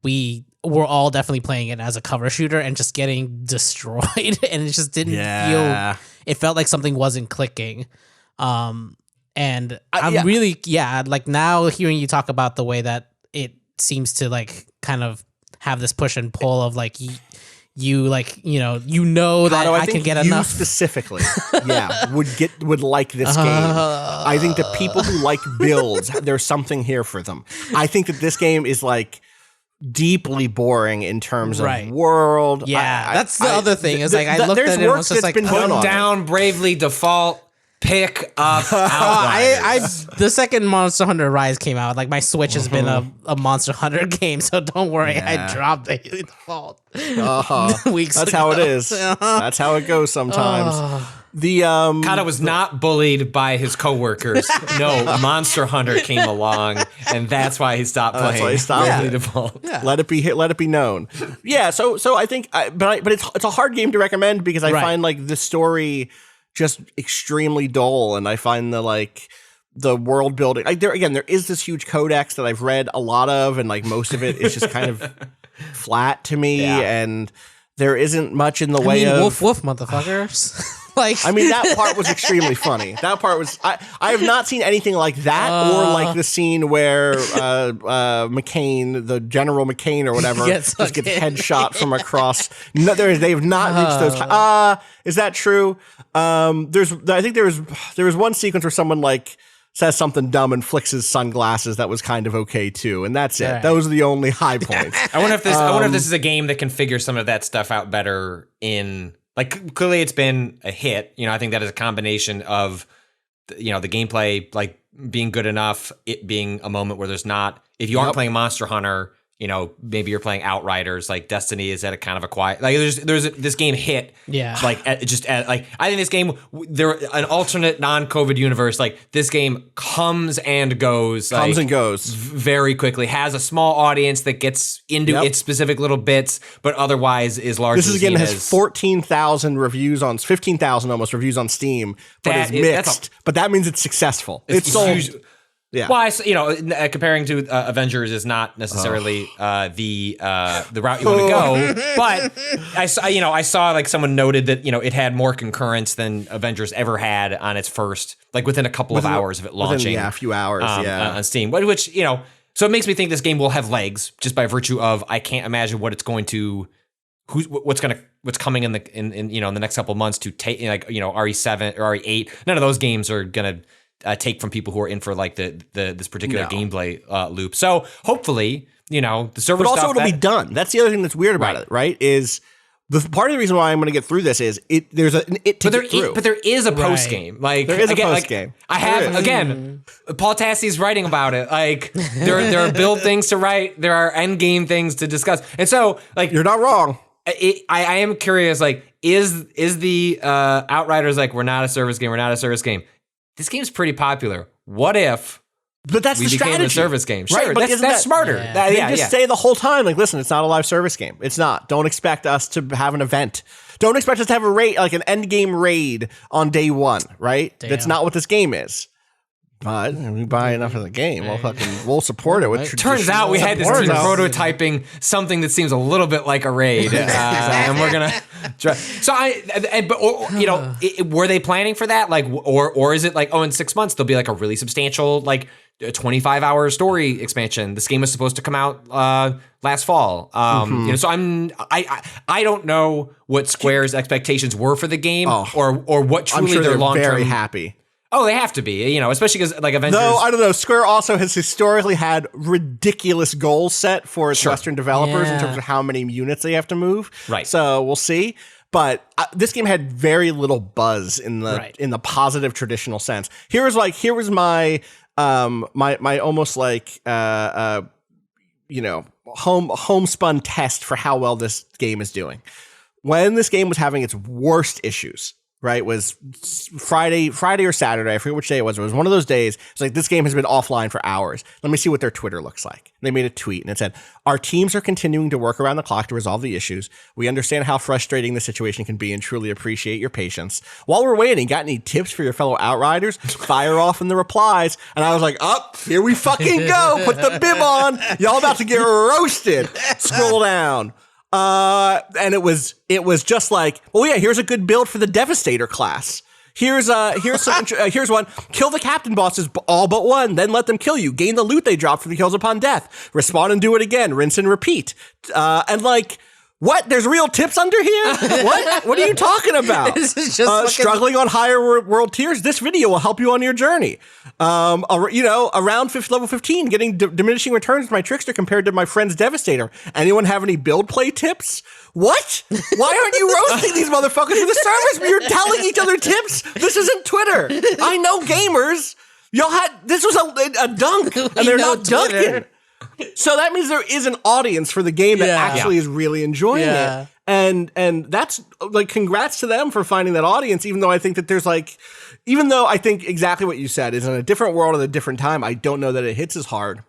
we were all definitely playing it as a cover shooter and just getting destroyed and it just didn't feel, it felt like something wasn't clicking. And I'm really, like now hearing you talk about the way that it seems to like kind of have this push and pull of like, you like, you know that I can get enough. Specifically, would like this game. I think the people who like builds, there's something here for them. I think that this game is like deeply boring in terms of world. Yeah, that's the other thing. Is like I looked at it and was just like, put down Bravely Default. Pick up Outriders. The second Monster Hunter Rise came out. Like my Switch has been a Monster Hunter game, so don't worry. I dropped the default weeks That's ago. How it is. That's how it goes sometimes. Cado was not bullied by his coworkers. No, Monster Hunter came along, and that's why he stopped playing. That's why he stopped. Bravely Default. Yeah. Let it be known. Yeah. So I think, but it's a hard game to recommend because I find like the story just extremely dull, and I find the world building. Like there is this huge codex that I've read a lot of, and like most of it is just kind of flat to me, and there isn't much in the way of woof motherfuckers. Like, I mean, that part was extremely funny. That part was. I have not seen anything like that, or like the scene where McCain, the General McCain or whatever, Gets just gets fucking- headshot from across. No, they have not reached those. Is that true? I think there was one sequence where someone like says something dumb and flicks his sunglasses. That was kind of okay too, and that's it. Right. Those are the only high points. I wonder if this is a game that can figure some of that stuff out better in. Like, clearly it's been a hit. I think that is a combination of, the gameplay, like, being good enough, it being a moment where there's not, if you aren't playing Monster Hunter, maybe you're playing Outriders, like Destiny is at a kind of a quiet, like this game hit. Yeah. Like, I think this game, an alternate non-COVID universe, like, this game comes and goes. Very quickly, has a small audience that gets into its specific little bits, but otherwise is largely This is a game that has 14,000 reviews on 15,000 almost reviews on Steam, but is mixed. But that means it's successful. It's sold. Yeah. Well, comparing to Avengers is not necessarily the route you want to go, but I saw like someone noted that it had more concurrence than Avengers ever had on its first, like within a couple of hours of it launching. A few hours, on Steam, which so it makes me think this game will have legs just by virtue of I can't imagine what it's going to, what's coming in the in the next couple of months to take, like RE7 or RE8. None of those games are gonna take from people who are in for like this particular gameplay loop. So hopefully, the server. But also, stuff it'll be done. That's the other thing that's weird about it, right? Is the part of the reason why I'm going to get through this is there's an it to get through. But there is a post game. Like there is a post game. I have again. Paul Tassi's writing about it. Like there are build things to write. There are end game things to discuss. And so like you're not wrong. I am curious. Like is the Outriders like we're not a service game. We're not a service game. This game's pretty popular. What if? But that's we the became strategy. a service game. Sure, right, but that's smarter. They just say the whole time, like, listen, it's not a live service game. It's not. Don't expect us to have an event. Don't expect us to have a raid, like an end game raid on day one, right? Damn. That's not what this game is. But if we buy enough of the game, we'll support it. With Turns out we had this team prototyping something that seems a little bit like a raid, and we're gonna. So were they planning for that? Like, or is it like, in 6 months there'll be like a really substantial like 25-hour story expansion? This game was supposed to come out last fall. So I don't know what Square's expectations were for the game, or what truly I'm sure their long term. Very happy. Oh, they have to be, especially because like Avengers. No, I don't know. Square also has historically had ridiculous goals set for its Western developers in terms of how many units they have to move. Right. So we'll see. But this game had very little buzz in the positive traditional sense. Here was my my almost like homespun test for how well this game is doing. When this game was having its worst issues, right, was Friday or Saturday. I forget which day it was. It was one of those days. It's like, this game has been offline for hours. Let me see what their Twitter looks like. And they made a tweet and it said, our teams are continuing to work around the clock to resolve the issues. We understand how frustrating the situation can be and truly appreciate your patience. While we're waiting, got any tips for your fellow Outriders? Fire off in the replies. And I was like, here we fucking go. Put the bib on. Y'all about to get roasted. Scroll down. And it was just like, here's a good build for the Devastator class. Here's one. Kill the captain bosses, all but one, then let them kill you. Gain the loot they dropped from the kills upon death. Respawn and do it again. Rinse and repeat. And like, what? There's real tips under here? What? What are you talking about? This is just struggling on higher world tiers. This video will help you on your journey. Around level 15, getting diminishing returns with my Trickster compared to my friend's Devastator. Anyone have any build play tips? What? Why aren't you roasting these motherfuckers for the service? You're telling each other tips. This isn't Twitter. I know gamers. This was a dunk, and they're not dunking. So that means there is an audience for the game that actually is really enjoying it. And that's like, congrats to them for finding that audience, even though I think exactly what you said is in a different world at a different time, I don't know that it hits as hard.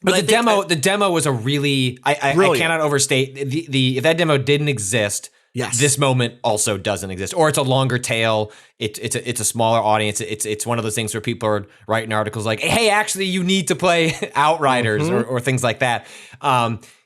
But the demo was a really, I cannot overstate if that demo didn't exist. Yes. This moment also doesn't exist, or it's a longer tail. It's a smaller audience. It's one of those things where people are writing articles like, "Hey, actually, you need to play Outriders," or things like that.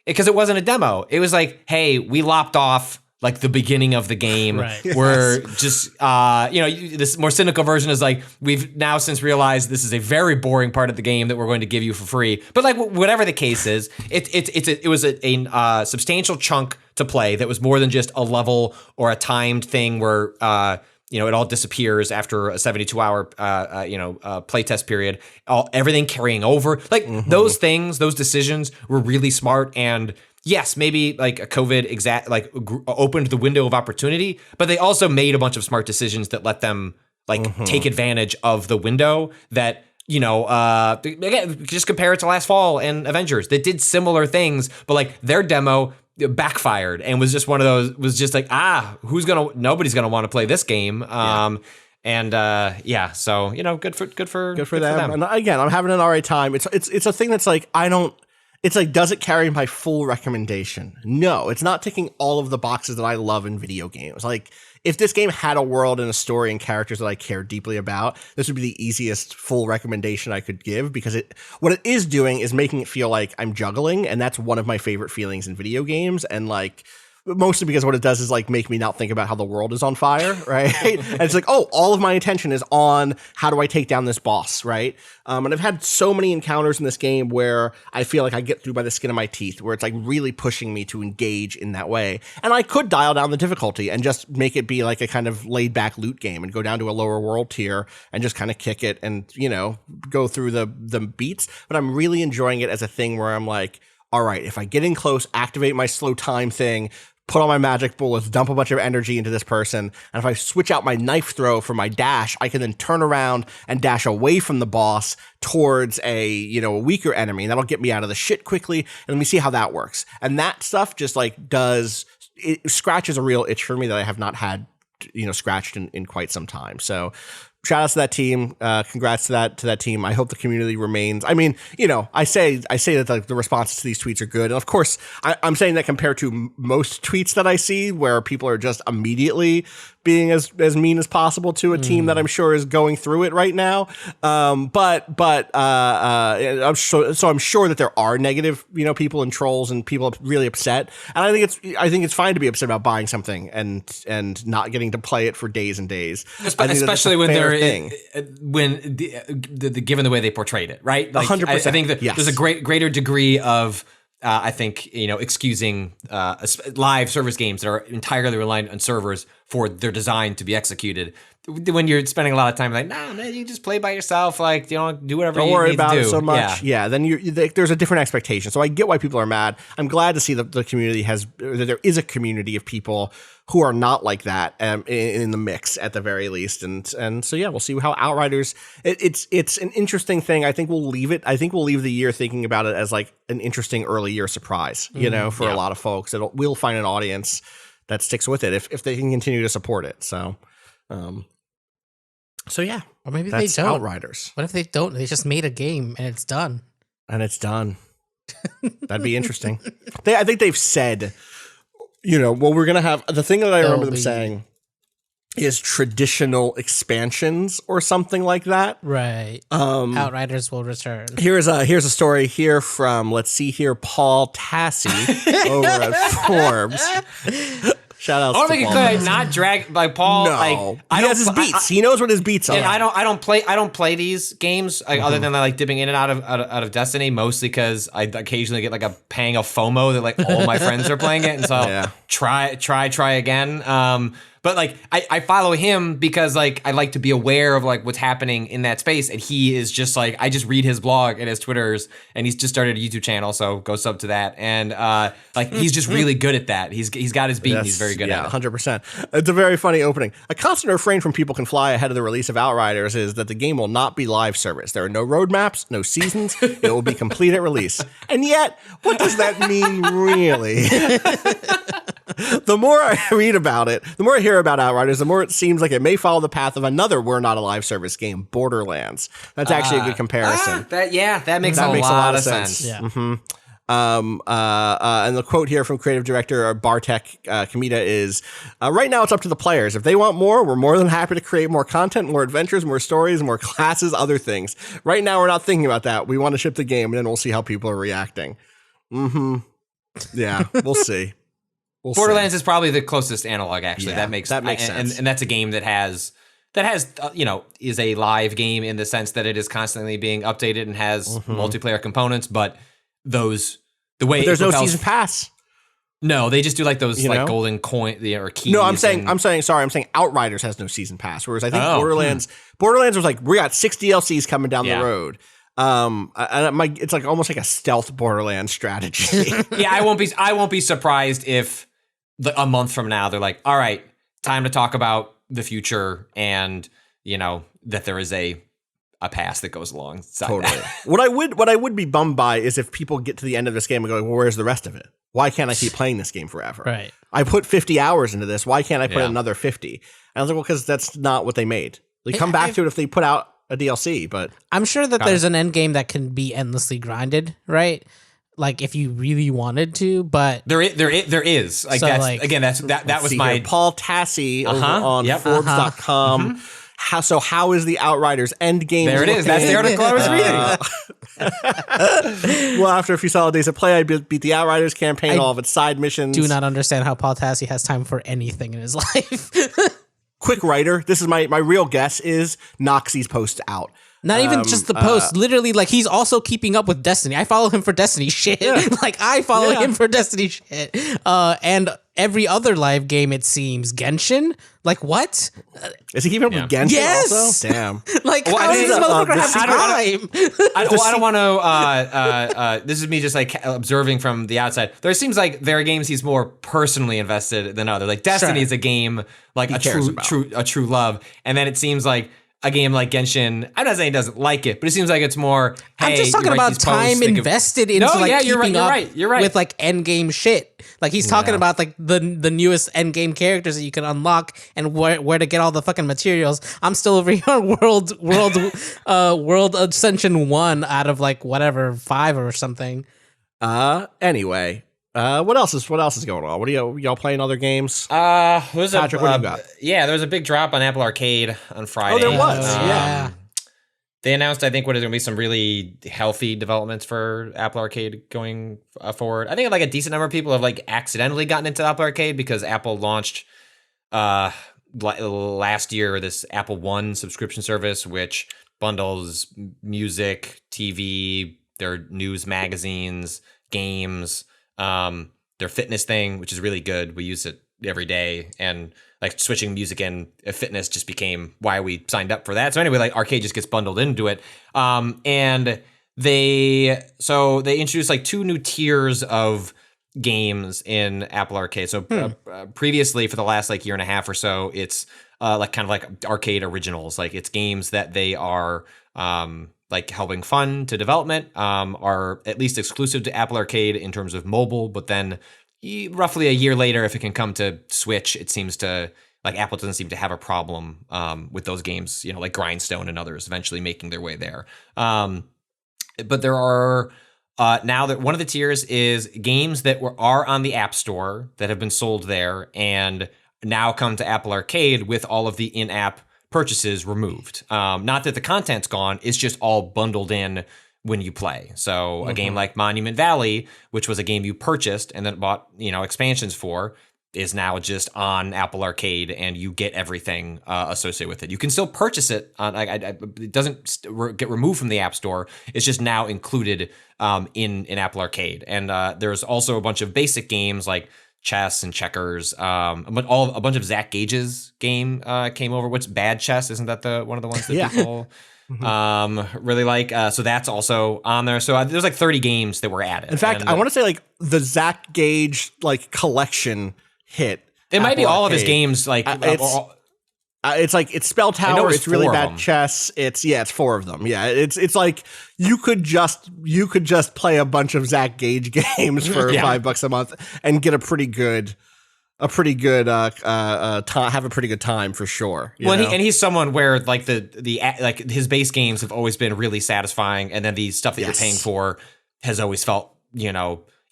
Because it wasn't a demo. It was like, "Hey, we lopped off like the beginning of the game. Right. We're just, this more cynical version is like, we've now since realized this is a very boring part of the game that we're going to give you for free. But like, whatever the case is, it was a substantial chunk to play that was more than just a level or a timed thing where, it all disappears after a 72-hour, playtest period. Everything carrying over, like those things, those decisions were really smart. And yes, maybe like a COVID opened the window of opportunity, but they also made a bunch of smart decisions that let them take advantage of the window that, again, just compare it to last fall and Avengers that did similar things, but like their demo backfired and was just one of those, was just like, nobody's gonna want to play this game. So good for them. And again, I'm having an all right time. It's a thing that's like, it's like, does it carry my full recommendation? No, it's not ticking all of the boxes that I love in video games. Like, if this game had a world and a story and characters that I care deeply about, this would be the easiest full recommendation I could give, because what it is doing is making it feel like I'm juggling, and that's one of my favorite feelings in video games. And like, mostly because what it does is like make me not think about how the world is on fire, right? And it's like, oh, all of my attention is on how do I take down this boss, right? And I've had so many encounters in this game where I feel like I get through by the skin of my teeth, where it's like really pushing me to engage in that way. And I could dial down the difficulty and just make it be like a kind of laid back loot game and go down to a lower world tier and just kind of kick it and, go through the beats. But I'm really enjoying it as a thing where I'm like, all right, if I get in close, activate my slow time thing, put on my magic bullets, dump a bunch of energy into this person, and if I switch out my knife throw for my dash, I can then turn around and dash away from the boss towards a weaker enemy, and that'll get me out of the shit quickly, and let me see how that works. And that stuff just like scratches a real itch for me that I have not had, scratched in quite some time. So shout outs to that team. Congrats to that team. I hope the community remains. I mean, I say that the responses to these tweets are good. And of course, I'm saying that compared to most tweets that I see where people are just immediately being as mean as possible to a team that I'm sure is going through it right now. I'm sure that there are negative, people and trolls and people really upset. And I think it's fine to be upset about buying something and not getting to play it for days and days. Especially when given the way they portrayed it, right? Like, 100%. I think that yes. There's a greater degree of excusing live service games that are entirely reliant on servers for their design to be executed. When you're spending a lot of time like, nah, man, you just play by yourself, like, do whatever you need to do. Don't worry about it so much. Yeah, then there's a different expectation. So I get why people are mad. I'm glad to see that the community that there is a community of people who are not like that in the mix at the very least. And so, yeah, we'll see how Outriders, it's an interesting thing. I think we'll leave the year thinking about it as like an interesting early year surprise, for a lot of folks. We'll find an audience that sticks with it if they can continue to support it. So yeah. Or maybe that's they don't. Outriders. What if they don't? They just made a game and it's done. That'd be interesting. I think they've said, we're going to have, the thing that I remember them saying is traditional expansions or something like that. Right. Outriders will return. Here's a story here from, let's see here, Paul Tassi over at Forbes. Shout out. I want to make it clear, not drag by Paul. No, like, he has his beats. He knows what his beats are. And I don't play these games other than like dipping in and out of Destiny, mostly because I occasionally get like a pang of FOMO that like all my friends are playing it, and so I'll try again. But like I follow him because like I like to be aware of like what's happening in that space, and he is just like, I just read his blog and his Twitters, and he's just started a YouTube channel, so go sub to that. And like he's just really good at that. He's got his beat, and he's very good at it. 100%. It's a very funny opening. A constant refrain from People Can Fly ahead of the release of Outriders is that the game will not be live service. There are no roadmaps, no seasons. It will be complete at release. And yet, what does that mean really? The more I read about it, the more I hear about Outriders, the more it seems like it may follow the path of another We're Not a Live Service game, Borderlands. That's actually a good comparison. That makes a lot of sense. Yeah. Mm-hmm. And the quote here from creative director Bartek Kamita is, right now it's up to the players. If they want more, we're more than happy to create more content, more adventures, more stories, more classes, other things. Right now we're not thinking about that. We want to ship the game, and then we'll see how people are reacting. Yeah, we'll see. Borderlands is probably the closest analog. Actually, Yeah, that makes sense. And that's a game that has is a live game in the sense that it is constantly being updated and has multiplayer components. But the way there's it no propels, season pass. No, they just do like those You know? golden coin or keys. No, I'm saying Outriders has no season pass. Whereas I think Borderlands was like, we got 6 DLCs coming down the road. It's like almost like a stealth Borderlands strategy. Yeah, I won't be surprised if a month from now they're like, all right, time to talk about the future and that there is a pass that goes along. Totally. What I would be bummed by is if people get to the end of this game and go, well, where's the rest of it? Why can't I keep playing this game forever? Right. I put 50 hours into this. Why can't I put another 50? And I was like, well, because that's not what they made. They come back to it if they put out a DLC, but I'm sure that there's an end game that can be endlessly grinded, right? Like if you really wanted to, but there is like So, that's like- again that was my Paul Tassi over on Yep. Forbes.com. How is the Outriders end game? there it is. That's the article I was reading. Well, after a few solid days of play, I beat the Outriders campaign, all of its side missions. do not understand how Paul Tassi has time for anything in his life. Quick writer. This is my real guess is Noxie's post out. Not even just the post. Literally, like he's also keeping up with Destiny. I follow him for Destiny shit. Like I follow him for Destiny shit. And every other live game, it seems. Genshin? Like what? Is he keeping up with Genshin Yes! also? Damn. Like Well, how I does think this motherfucker have I time? don't want to. This is me just like observing from the outside. There seems like there are games he's more personally invested than others. Like Destiny is a game like a cares true love, and then it seems like a game like Genshin. I'm not saying he doesn't like it, but it seems like it's more. Hey, I'm just talking you write about these time posts, think of- invested into No, like yeah, you're right, keeping you're up right, you're right. with like end game shit. Like he's talking about like the newest end game characters that you can unlock and where to get all the fucking materials. I'm still over here on World Ascension 1 out of like whatever 5 or something. Anyway, what else is going on? What are y'all playing other games? Patrick, Patrick, what do you got? Yeah, there was a big drop on Apple Arcade on Friday. Oh, there was. Yeah. They announced, I think, what is going to be some really healthy developments for Apple Arcade going forward. I think like a decent number of people have like accidentally gotten into Apple Arcade because Apple launched last year this Apple One subscription service, which bundles music, TV, their news magazines, games, their fitness thing, which is really good. We use it every day, and like switching music and fitness just became why we signed up for that. So anyway, like Arcade just gets bundled into it. And they introduced like 2 new tiers of games in Apple Arcade. So previously for the last like year and a half or so, it's like kind of like Arcade Originals. Like it's games that they are like helping fund to development, are at least exclusive to Apple Arcade in terms of mobile, but then roughly a year later, if it can come to Switch, it seems to like Apple doesn't seem to have a problem with those games, like Grindstone and others eventually making their way there. But there are now that one of the tiers is games that are on the App Store that have been sold there and now come to Apple Arcade with all of the in-app purchases removed. Not that the content's gone, it's just all bundled in when you play. So a game like Monument Valley, which was a game you purchased and then bought, expansions for, is now just on Apple Arcade and you get everything associated with it. You can still purchase it. It doesn't get removed from the App Store. It's just now included in Apple Arcade. And there's also a bunch of basic games like chess and checkers, but a bunch of Zach Gage's game came over. What's Bad Chess? Isn't that one of the ones that people really like? So that's also on there. So there's like 30 games that were added. In fact, I want to say like the Zach Gage like collection hit. It might be all of his games. Like it's like it's Spell Tower. It's really 4 of bad them. chess. It's 4 of them. Yeah, it's like you could just play a bunch of Zach Gage games for $5 a month and get a pretty good have a pretty good time for sure. And he's someone where like the like his base games have always been really satisfying, and then the stuff that you're paying for has always felt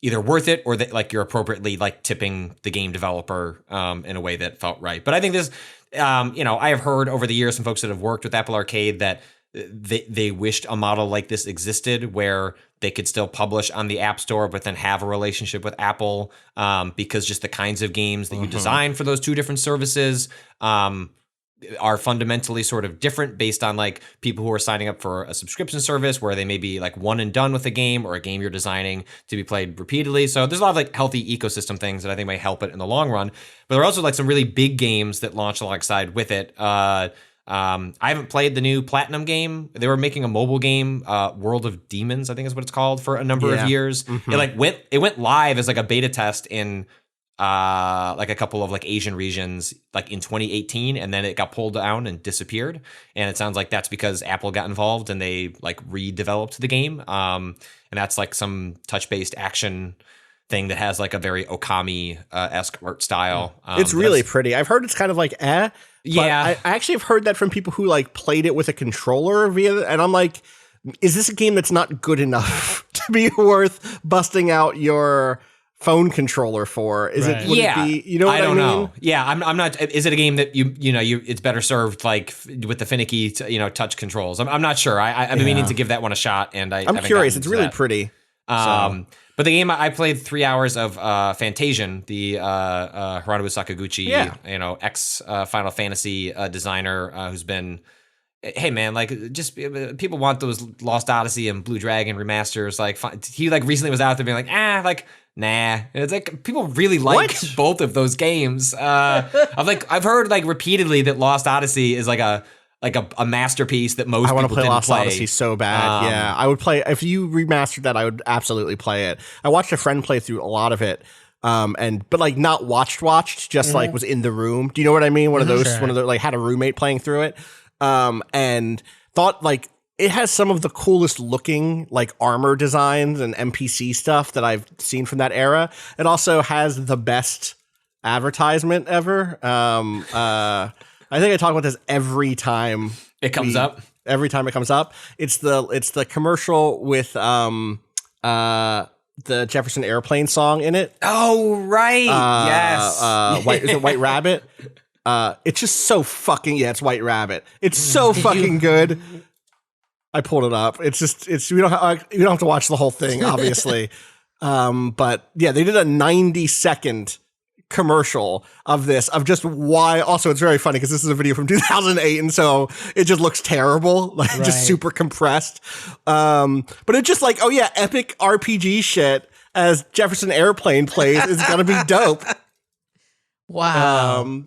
either worth it or that like you're appropriately like tipping the game developer in a way that felt right. But I think this, I have heard over the years from folks that have worked with Apple Arcade that they wished a model like this existed where they could still publish on the App Store, but then have a relationship with Apple, because just the kinds of games that you design for those two different services are fundamentally sort of different based on like people who are signing up for a subscription service where they may be like one and done with a game, or a game you're designing to be played repeatedly. So there's a lot of like healthy ecosystem things that I think might help it in the long run. But there are also like some really big games that launch alongside with it. I haven't played the new Platinum game. They were making a mobile game, World of Demons, I think is what it's called, for a number of years. It went live as like a beta test in like a couple of like Asian regions like in 2018, and then it got pulled down and disappeared. And it sounds like that's because Apple got involved and they like redeveloped the game. And that's like some touch-based action thing that has like a very Okami-esque art style. It's really pretty. I've heard it's kind of like yeah. I actually have heard that from people who like played it with a controller and I'm like, is this a game that's not good enough to be worth busting out your phone controller for? Would it be, you know what I mean? Know. Yeah, I'm not. Is it a game that it's better served like with the finicky touch controls? I'm not sure. I've been meaning to give that one a shot, and I'm curious. It's really pretty. But the game I played 3 hours of Fantasian, the Hironobu Sakaguchi, ex Final Fantasy designer who's been. Hey man, like just people want those Lost Odyssey and Blue Dragon remasters. Like he like recently was out there being like, nah. It's like people really like both of those games. I've heard like repeatedly that Lost Odyssey is like a masterpiece that most people didn't play. I want to play Lost Odyssey so bad. Yeah, I would play if you remastered that. I would absolutely play it. I watched a friend play through a lot of it. But like not watched, just like was in the room. Do you know what I mean? One of those like had a roommate playing through it. And thought like it has some of the coolest looking like armor designs and NPC stuff that I've seen from that era. It also has the best advertisement ever. I think I talk about this every time it comes up. Every time it comes up, it's the commercial with the Jefferson Airplane song in it. Oh right, yes. Is it White Rabbit? It's just so fucking it's White Rabbit. It's so fucking good. I pulled it up. You don't have to watch the whole thing, obviously. But yeah, they did a 90-second commercial of this of just why. Also, it's very funny because this is a video from 2008, and so it just looks terrible, like just super compressed. But it's just like, oh yeah, epic RPG shit as Jefferson Airplane plays is gonna be dope. Wow.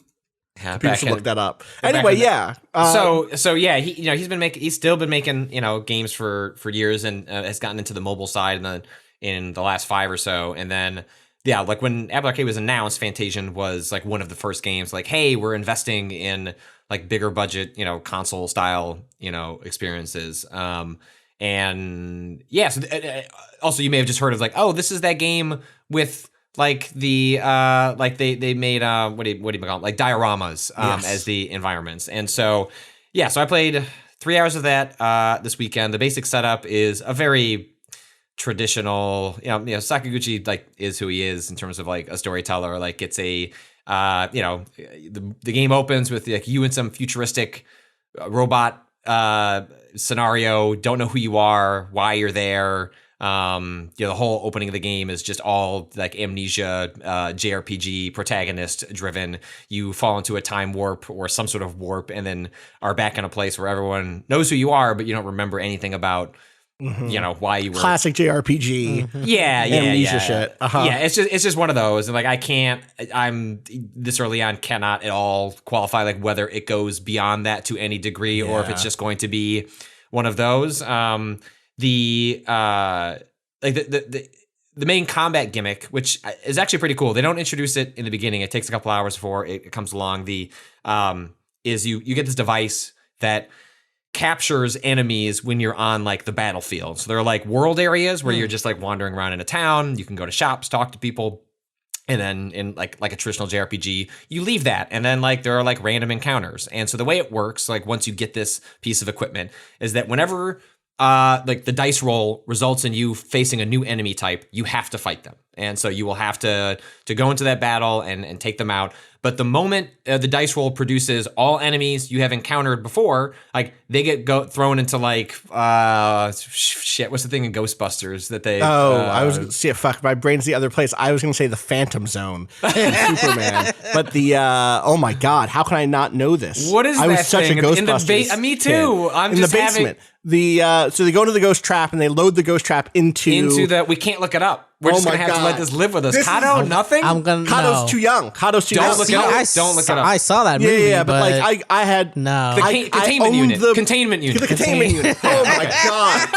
People should look that up. Anyway, yeah. So yeah, he's still been making games for years, and has gotten into the mobile side in the last 5 or so. And then yeah, like when Apple Arcade was announced, Fantasian was like one of the first games. Like, hey, we're investing in like bigger budget, console style, experiences. And yeah, so also you may have just heard of like, oh, this is that game with. Like the like they made what do you call it? Like dioramas as the environments. And so I played 3 hours of that this weekend. The basic setup is a very traditional, Sakaguchi like is who he is in terms of like a storyteller. Like it's a the game opens with like you in some futuristic robot scenario, don't know who you are, why you're there. The whole opening of the game is just all like amnesia, JRPG protagonist driven. You fall into a time warp or some sort of warp, and then are back in a place where everyone knows who you are, but you don't remember anything about, why you were. Classic JRPG. Yeah, amnesia shit. Yeah, it's just one of those, and like I'm this early on cannot at all qualify like whether it goes beyond that to any degree or if it's just going to be one of those. The main combat gimmick, which is actually pretty cool. They don't introduce it in the beginning. It takes a couple hours before it comes along. Is you get this device that captures enemies when you're on like the battlefield. So there are like world areas where you're just like wandering around in a town. You can go to shops, talk to people. And then in like a traditional JRPG, you leave that. And then like there are like random encounters. And so the way it works, like once you get this piece of equipment, is that whenever like the dice roll results in you facing a new enemy type, you have to fight them. And so you will have to go into that battle and take them out. But the moment the dice roll produces all enemies you have encountered before, like they get thrown into like shit. What's the thing in Ghostbusters that they? I was fuck. My brain's the other place. I was going to say the Phantom Zone in Superman, but the oh my god, how can I not know this? What is I was that such thing? a Ghostbusters. Me too. Kid. I'm in just the basement. So they go to the ghost trap and they load the ghost trap into the. We can't look it up. We're just gonna have to let this live with us. Cado, nothing. Cado's too young. Cado's too young. Don't look it up. Don't look it up. I saw that movie. Yeah, but like I had no containment unit. The containment unit. Oh my god.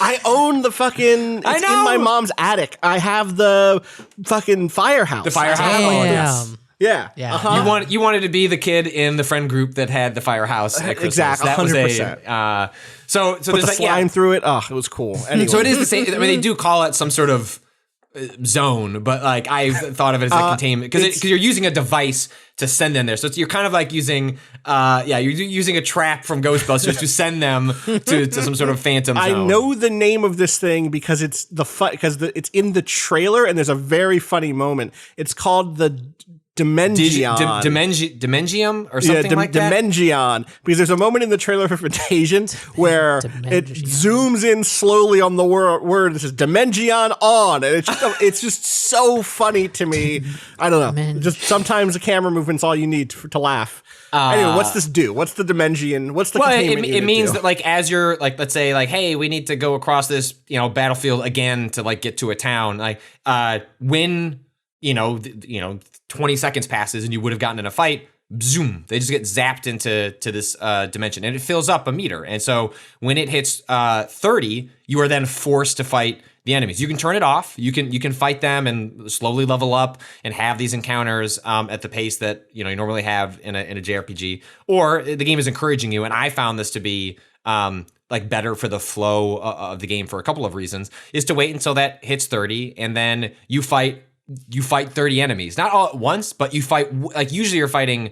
I own the fucking. It's in my mom's attic. I have the fucking firehouse. The firehouse. Damn. Yeah. Yeah. You wanted to be the kid in the friend group that had the firehouse at Christmas. Exactly. 100%. So Put there's the slime through it. Oh, it was cool. Anyway. So it is the same. I mean, they do call it some sort of zone, but like I thought of it as a containment because you're using a device to send them there. So you're kind of like using, you're using a trap from Ghostbusters to send them to some sort of phantom zone. I know the name of this thing because it's it's in the trailer and there's a very funny moment. It's called the Dimension. Dimensium or something like that? Dimension. Because there's a moment in the trailer for Fantasian where it zooms in slowly on the word that says Dimension on. And it's just so funny to me. I don't know. Just sometimes the camera movement's all you need to laugh. Anyway, what's this do? What's the Dimension? What's the containment unit it means do? that like as you're like, let's say like, hey, we need to go across this, battlefield again to like get to a town. Like when 20 seconds passes and you would have gotten in a fight, zoom, they just get zapped into this dimension and it fills up a meter. And so when it hits 30, you are then forced to fight the enemies. You can turn it off. You can fight them and slowly level up and have these encounters at the pace that you normally have in a JRPG. Or the game is encouraging you, and I found this to be like better for the flow of the game for a couple of reasons, is to wait until that hits 30 and then you fight 30 enemies. Not all at once, but you fight, like usually you're fighting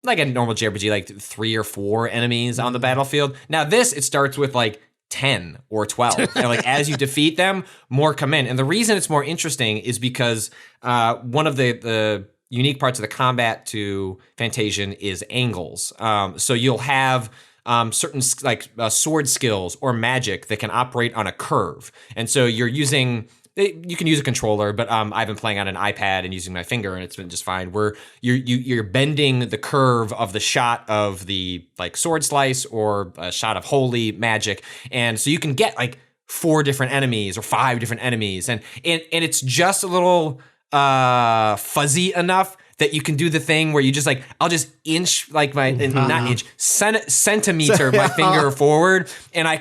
like a normal JRPG, like 3 or 4 enemies on the battlefield. Now it starts with like 10 or 12. And like as you defeat them, more come in. And the reason it's more interesting is because one of the unique parts of the combat to Fantasian is angles. So you'll have certain like sword skills or magic that can operate on a curve. And so you can use a controller, but I've been playing on an iPad and using my finger, and it's been just fine. Where you're bending the curve of the shot of the like sword slice or a shot of holy magic, and so you can get like 4 different enemies or 5 different enemies, and it's just a little fuzzy enough that you can do the thing where you just like, I'll just inch like not inch, centimeter my finger forward. And I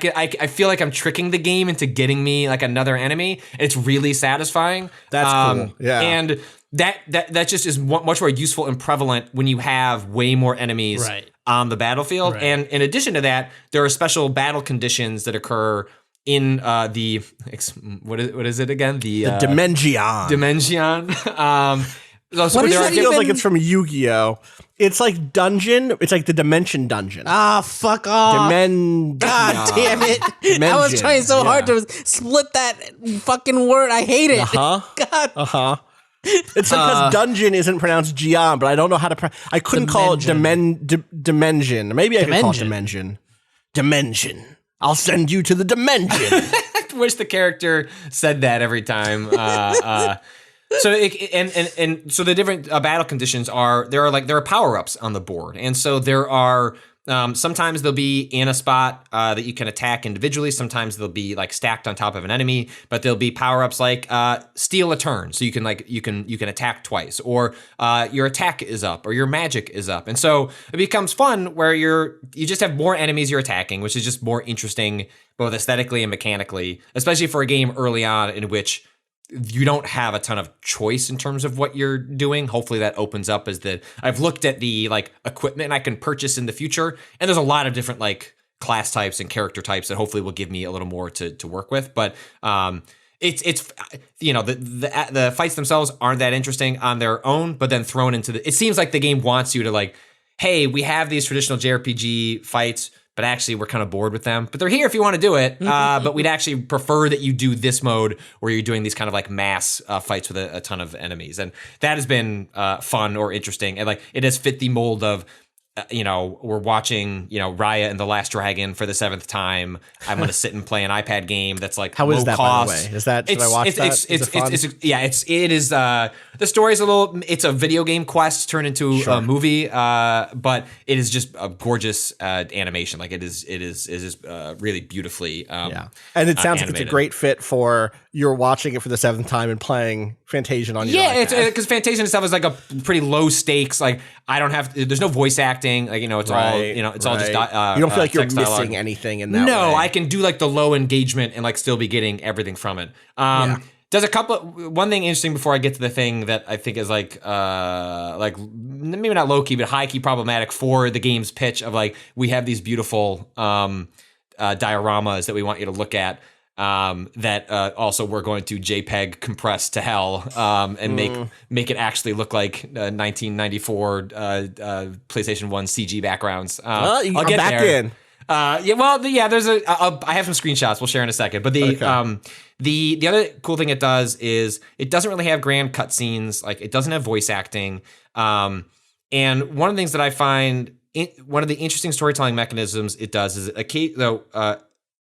feel like I'm tricking the game into getting me like another enemy. It's really satisfying. That's cool. Yeah. And that just is much more useful and prevalent when you have way more enemies on the battlefield. Right. And in addition to that, there are special battle conditions that occur in the, what is it again? The Dimension. Dimension. So it feels like it's from Yu-Gi-Oh! It's like dungeon. It's like the Dimension Dungeon. Ah, fuck off. God damn it. I was trying so hard to split that fucking word. I hate it. God. It's because dungeon isn't pronounced Gian, but I don't know how to I couldn't call it Dimension. Maybe I could call it Dimension. Dimension. I'll send you to the Dimension. I wish the character said that every time. So so the different battle conditions there are power-ups on the board, and so there are sometimes they'll be in a spot that you can attack individually. Sometimes they'll be like stacked on top of an enemy, but there'll be power-ups like steal a turn, so you can attack twice, or your attack is up, or your magic is up, and so it becomes fun where you just have more enemies you're attacking, which is just more interesting both aesthetically and mechanically, especially for a game early on in which you don't have a ton of choice in terms of what you're doing. Hopefully that opens up I've looked at the like equipment I can purchase in the future, and there's a lot of different like class types and character types that hopefully will give me a little more to work with. But it's the fights themselves aren't that interesting on their own, but then thrown into it seems like the game wants you to like, hey, we have these traditional JRPG fights, but actually we're kind of bored with them. But they're here if you want to do it. But we'd actually prefer that you do this mode where you're doing these kind of like mass fights with a ton of enemies. And that has been fun or interesting. And like it has fit the mold of, we're watching, Raya and the Last Dragon for the 7th time. I'm going to sit and play an iPad game that's like How low is that, cost. by the way? Is that, should I watch that? It is, the story's it's a video game quest turned into a movie, but it is just a gorgeous animation. Like it is really beautifully And it sounds like it's a great fit for you're watching it for the 7th time and playing Fantasian on your iPad. Because Fantasian itself is like a pretty low stakes. Like I don't have, there's no voice acting. Like, it's all, it's all just, you don't feel like you're missing dialogue. anything in that way. No, I can do like the low engagement and like still be getting everything from it. Does one thing interesting before I get to the thing that I think is like maybe not low key, but high key problematic for the game's pitch of like, we have these beautiful dioramas that we want you to look at. That also we're going to JPEG compress to hell and make it actually look like 1994 PlayStation 1 CG backgrounds. I'll get back there. in. There's I have some screenshots we'll share in a second. But the other cool thing it does is it doesn't really have grand cutscenes. Like it doesn't have voice acting. And one of the things that I find one of the interesting storytelling mechanisms it does is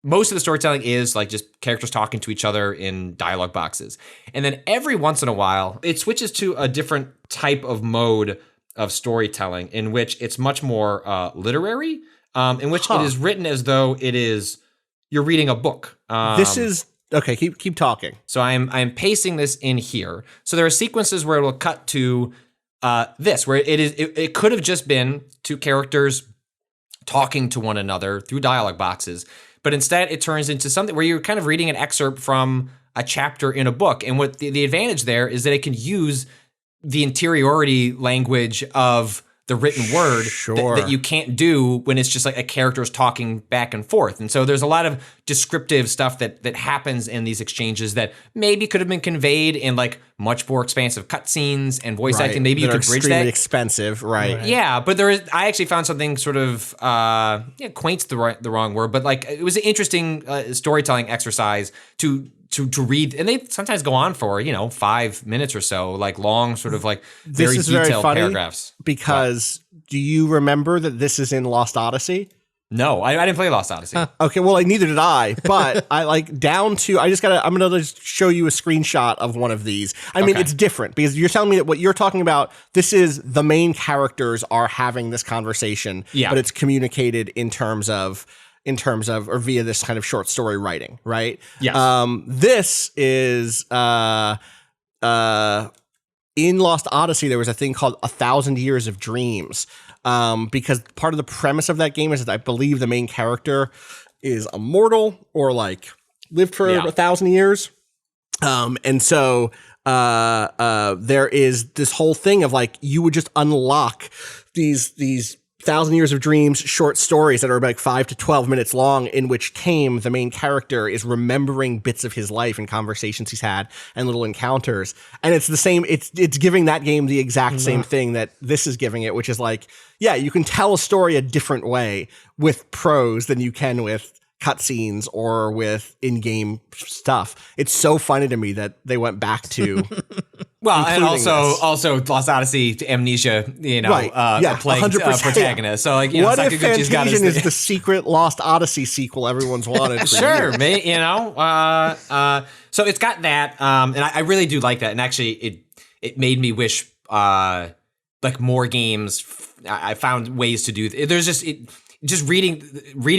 most of the storytelling is like just characters talking to each other in dialogue boxes. And then every once in a while, it switches to a different type of mode of storytelling in which it's much more literary, in which it is written as though you're reading a book. This is, okay, keep talking. So I'm pasting this in here. So there are sequences where it will cut to this, where it could have just been two characters talking to one another through dialogue boxes. But instead, it turns into something where you're kind of reading an excerpt from a chapter in a book. And what the advantage there is that it can use the interiority language of the written word that you can't do when it's just like a character's talking back and forth. And so there's a lot of descriptive stuff that happens in these exchanges that maybe could have been conveyed in like much more expansive cutscenes and voice acting. Maybe you could bridge that. Extremely expensive, right? Yeah, but I actually found something sort of quaint's the wrong word, but like it was an interesting storytelling exercise to read, and they sometimes go on for 5 minutes or so, like long sort of like very detailed paragraphs. Because do you remember that this is in Lost Odyssey? No, I didn't play Lost Odyssey. Okay, well, like neither did I, but I'm gonna just show you a screenshot of one of these. I mean, it's different because you're telling me that what you're talking about, this is the main characters are having this conversation, but it's communicated in terms of or via this kind of short story writing, right? Yes. This is in Lost Odyssey, there was a thing called 1,000 Years of Dreams. Because part of the premise of that game is that I believe the main character is immortal or like lived for 1,000 years. And so there is this whole thing of like you would just unlock these 1,000 Years of Dreams short stories that are like 5 to 12 minutes long, in which the main character is remembering bits of his life and conversations he's had and little encounters. And it's the same, it's giving that game the exact same thing that this is giving it, which is like, yeah, you can tell a story a different way with prose than you can with cutscenes or with in-game stuff. It's so funny to me that they went back to well, and also Lost Odyssey to Amnesia, a plagued protagonist. So like, what if Fantasian is the secret Lost Odyssey sequel everyone's wanted? For sure, so it's got that, and I really do like that. And actually, it made me wish like more games. I found ways to do. There's just reading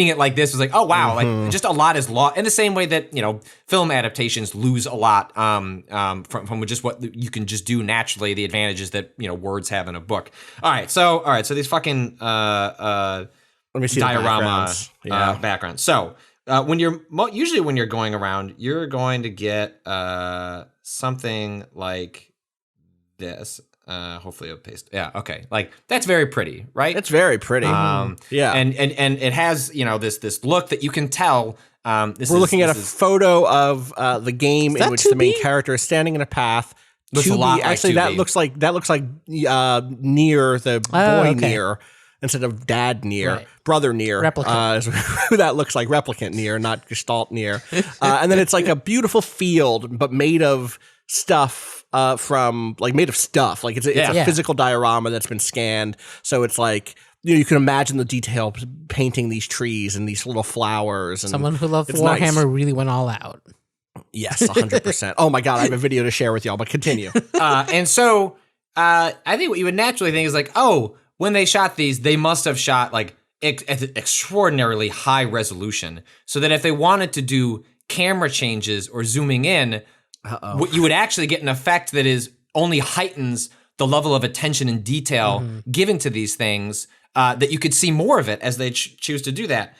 it like this was like, oh wow, like just a lot is lost in the same way that film adaptations lose a lot from just what you can just do naturally. The advantages that words have in a book. All right, so these fucking let me see diorama backgrounds. So when you're going around, you're going to get something like this. Hopefully it'll paste. Yeah. Okay. Like that's very pretty, right? It's very pretty. Yeah. And it has, this look that you can tell. We're looking at a photo of the game in which the main character is standing in a path. Looks a lot like actually, 2B. that looks like near the boy near. instead of dad Nier, Right. brother Nier. Replicant. Is who that looks like, replicant Nier, not Gestalt Nier. And then it's like a beautiful field, but made of stuff made of stuff. Like it's a physical diorama that's been scanned. So it's like, you can imagine the detail painting these trees and these little flowers. And Someone who loved it's Warhammer nice. really went all out. Yes, 100%. Oh my God, I have a video to share with y'all, but continue. And so I think what you would naturally think is like, oh, when they shot these, they must have shot like at extraordinarily high resolution, so that if they wanted to do camera changes or zooming in, what you would actually get an effect that is only heightens the level of attention and detail given to these things, that you could see more of it as they choose to do that.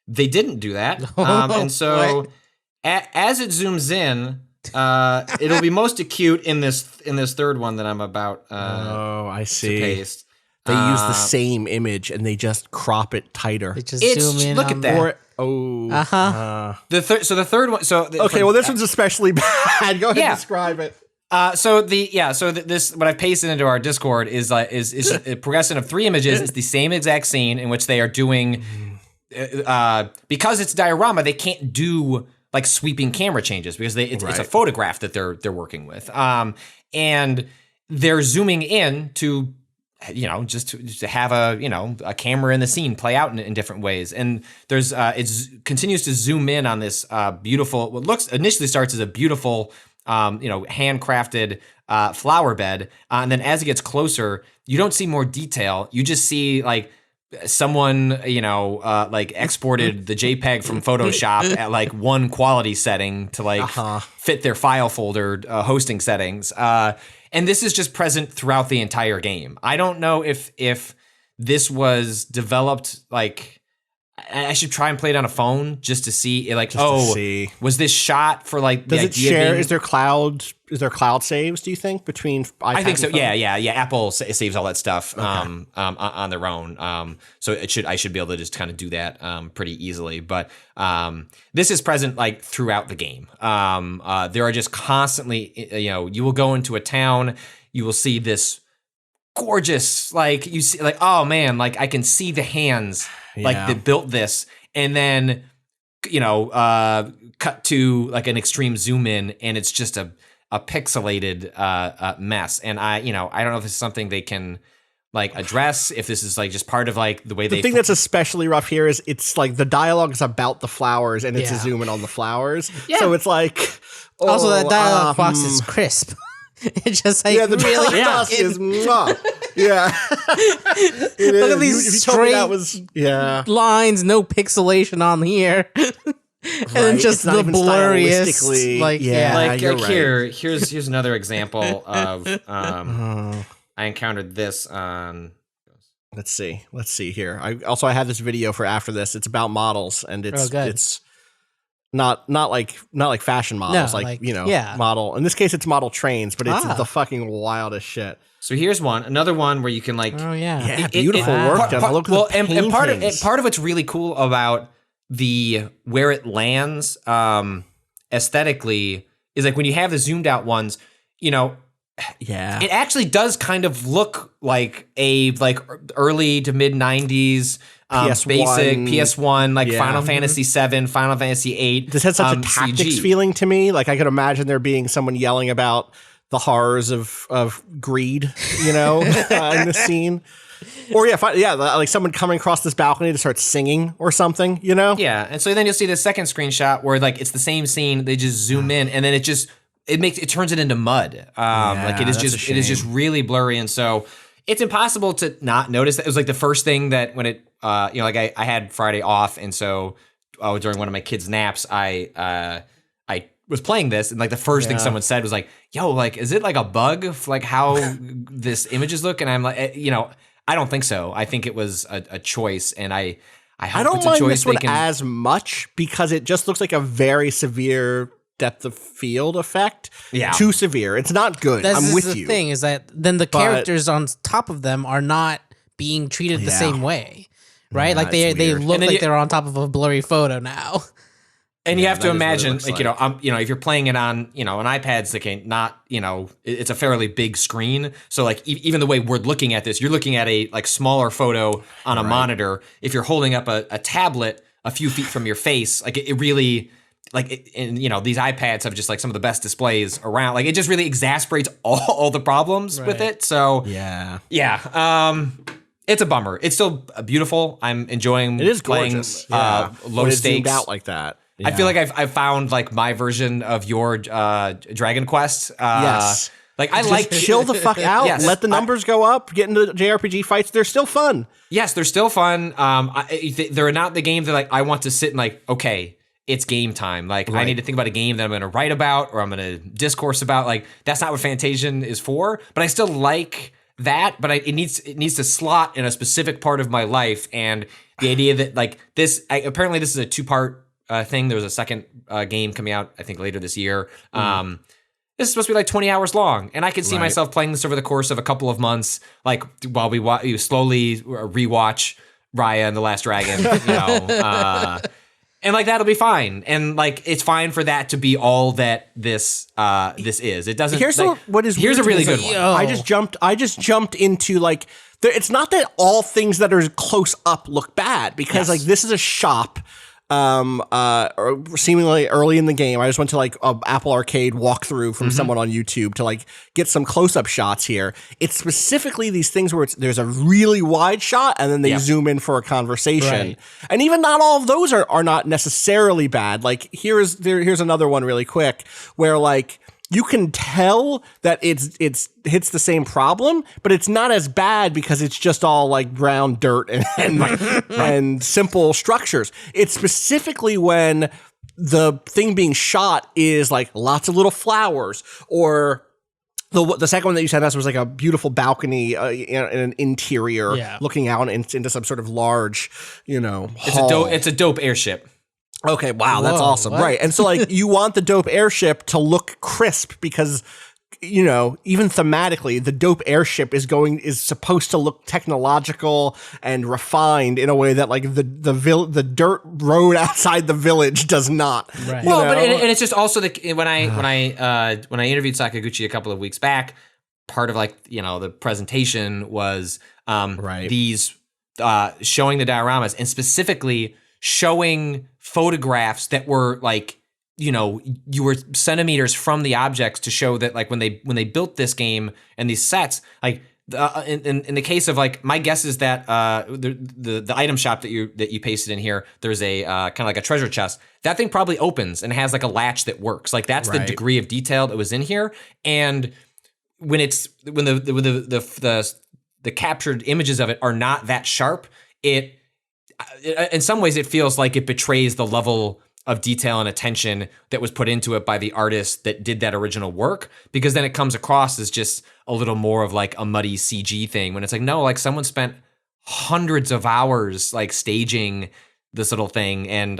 They didn't do that. And so as it zooms in, it'll be most acute in this third one that I'm about I see. to paste. They use the same image and they just crop it tighter. They just It's zoom in look on at that. The The third one. So okay, well, this one's especially bad. Go ahead and describe it. This what I've pasted into our Discord is a progression of 3 images. It's the same exact scene in which they are doing, because it's diorama, they can't do like sweeping camera changes because it's a photograph that they're working with, and they're zooming in to, just to have a camera in the scene play out in different ways. And there's it continues to zoom in on this beautiful, what looks initially starts as a beautiful, handcrafted flower bed, and then as it gets closer, you don't see more detail. You just see like someone, exported the JPEG from Photoshop at like 1 quality setting to fit their file folder hosting settings. And this is just present throughout the entire game. I don't know if this was developed like. I should try and play it on a phone just to see, was this shot for like? Does it share? Is there cloud saves? Do you think between? I think so. Yeah. Apple saves all that stuff on their own. So I should be able to just kind of do that pretty easily. But this is present like throughout the game. There are just constantly, you will go into a town, you will see this gorgeous, like you see, like, oh man, like I can see the hands. Like that built this, and then cut to like an extreme zoom in, and it's just a pixelated mess. And I don't know if this is something they can like address, if this is like just part of like the way the thing that's especially rough here is it's like the dialogue is about the flowers, and it's a zoom in on the flowers. Yeah. So it's like also that dialogue box is crisp. It's just like the really box is yeah. Look at these straight lines, no pixelation on here. And then just the blurriest, here's another example of I encountered this on. Let's see here. I had this video for after this. It's about models, and it's not like fashion models, model. In this case, it's model trains, but it's the fucking wildest shit. So here's another one where you can like, beautiful work done. Look at the paintings. Part of what's really cool about where it lands aesthetically is like when you have the zoomed out ones, it actually does kind of look like a early to mid 90s PS1, basic PS1 like Final Fantasy 7, Final Fantasy 8. This had such a tactics feeling to me. Like I could imagine there being someone yelling about the horrors of greed, in the scene. Or like someone coming across this balcony to start singing or something, Yeah, and so then you'll see the second screenshot where like it's the same scene, they just zoom in, and then it turns it into mud. Like it is just really blurry, and so it's impossible to not notice that. It was like the first thing that when it I had Friday off, and so during one of my kids' naps, I was playing this, and like the first thing someone said was like, "Yo, like, is it like a bug of like how this images look?" And I'm like, I don't think so. I think it was a choice, and I hope I don't it's a mind choice this one as much because it just looks like a very severe depth of field effect. Yeah, too severe. It's not good. I'm with you. The thing is that then the characters on top of them are not being treated the same way, right? Like they look like they're on top of a blurry photo now. And you have to that is what it imagine, looks like, if you're playing it on, an iPad's the game, not, it's a fairly big screen. So like even the way we're looking at this, you're looking at a like smaller photo on a monitor. If you're holding up a tablet a few feet from your face, like it really, like, these iPads have just like some of the best displays around. Like it just really exasperates all the problems with it. So yeah. It's a bummer. It's still beautiful. I'm enjoying It is playing gorgeous. low When it's stakes zoomed out like that. I feel like I've found like my version of your Dragon Quest. Yes. Like I Just like chill the fuck out. Yes. Let the numbers go up. Get into JRPG fights. They're still fun. Yes, they're still fun. They're not the game that like I want to sit and like, okay, it's game time. Like I need to think about a game that I'm going to write about or I'm going to discourse about. Like that's not what Fantasian is for. But I still like that. But it needs to slot in a specific part of my life. And the idea that like this, apparently this is a 2-part thing. There was a second game coming out, I think, later this year. This is supposed to be like 20 hours long, and I could see myself playing this over the course of a couple of months, like while we slowly rewatch Raya and the Last Dragon, and like that'll be fine, and like it's fine for that to be all that this is. It doesn't. Here's like, what is here's a really good one. I just jumped into like it's not that all things that are close up look bad because like this is a shop. Seemingly early in the game, I just went to like a Apple Arcade walkthrough from someone on YouTube to like get some close-up shots here. It's specifically these things where there's a really wide shot and then they zoom in for a conversation. And even not all of those are not necessarily bad. Like here's another one really quick where like you can tell that it's hits the same problem, but it's not as bad because it's just all like brown dirt and simple structures. It's specifically when the thing being shot is like lots of little flowers, or the second one that you sent us was like a beautiful balcony in an interior looking out into some sort of large, hall. It's a dope airship. Okay, wow, that's awesome. What? Right. And so like you want the dope airship to look crisp because even thematically the dope airship is supposed to look technological and refined in a way that like the dirt road outside the village does not. Right. Well, but and it's just also when I interviewed Sakaguchi a couple of weeks back, part of like, the presentation was these showing the dioramas and specifically showing photographs that were like, you were centimeters from the objects to show that like when they built this game and these sets, like in the case of like, my guess is that the item shop that you pasted in here, there's a kind of like a treasure chest. That thing probably opens and has like a latch that works. Like that's the degree of detail that was in here. And when the captured images of it are not that sharp, in some ways it feels like it betrays the level of detail and attention that was put into it by the artist that did that original work, because then it comes across as just a little more of like a muddy CG thing when it's like, no, like someone spent hundreds of hours like staging this little thing. And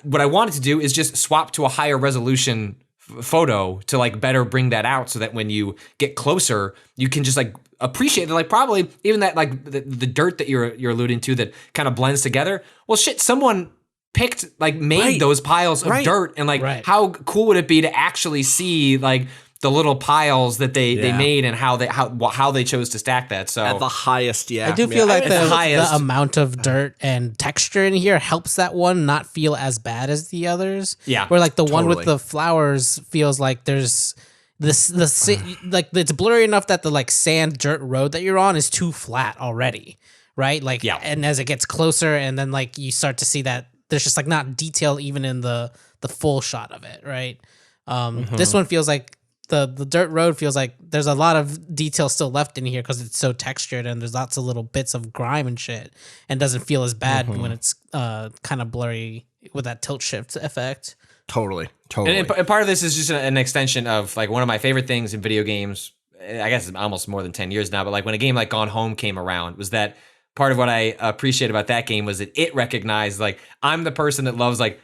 what I wanted to do is just swap to a higher resolution photo to like better bring that out so that when you get closer, you can just like appreciate it. Like probably even that like the dirt that you're alluding to that kind of blends together. Well, shit, someone made those piles of dirt, and like how cool would it be to actually see like the little piles that they made and how they chose to stack that. So at the highest, I do feel like the amount of dirt and texture in here helps that one not feel as bad as the others. Yeah, where like the one with the flowers feels like there's like it's blurry enough that the like sand dirt road that you're on is too flat already, right? Like and as it gets closer, and then like you start to see that there's just like not detail even in the full shot of it, right? This one feels like the dirt road feels like there's a lot of detail still left in here because it's so textured and there's lots of little bits of grime and shit, and doesn't feel as bad when it's kind of blurry with that tilt shift effect. Totally. And part of this is just an extension of like one of my favorite things in video games. I guess it's almost more than 10 years now, but like when a game like Gone Home came around, was that part of what I appreciate about that game was that it recognized like I'm the person that loves like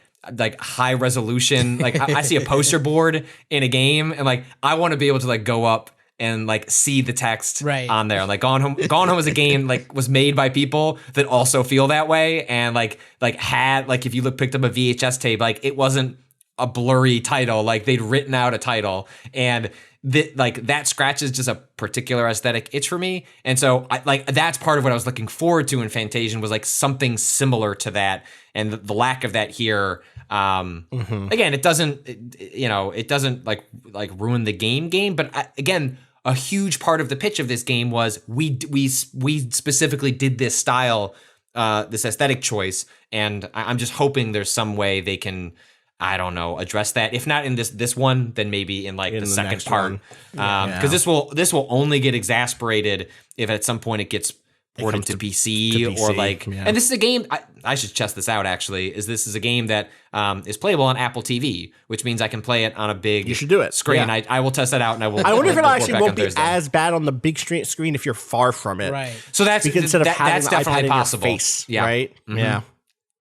high resolution. Like I see a poster board in a game and like I want to be able to like go up and like see the text Right. on there. Like Gone Home is a game like was made by people that also feel that way, and like had like if you picked up a VHS tape, like it wasn't a blurry title, like they'd written out a title, and that scratches just a particular aesthetic itch for me. And so that's part of what I was looking forward to in Fantasian, was like something similar to that, and the lack of that here. Again, it doesn't like ruin the game, but again, a huge part of the pitch of this game was we specifically did this style, this aesthetic choice, and I'm just hoping there's some way they can, I don't know, address that. If not in this one, then maybe in like the second part, because this will only get exasperated if at some point it gets ported to PC, or like. Yeah. And this is a game. I should test this out. Actually, this is a game that is playable on Apple TV, which means I can play it on a big. You should do it. Screen. Yeah. I will test that out, and I will. I wonder if it actually won't be as bad on the big screen if you're far from it. Right. So that's because instead of having that's the definitely iPad possible. in your face, Yeah. Right. Yeah.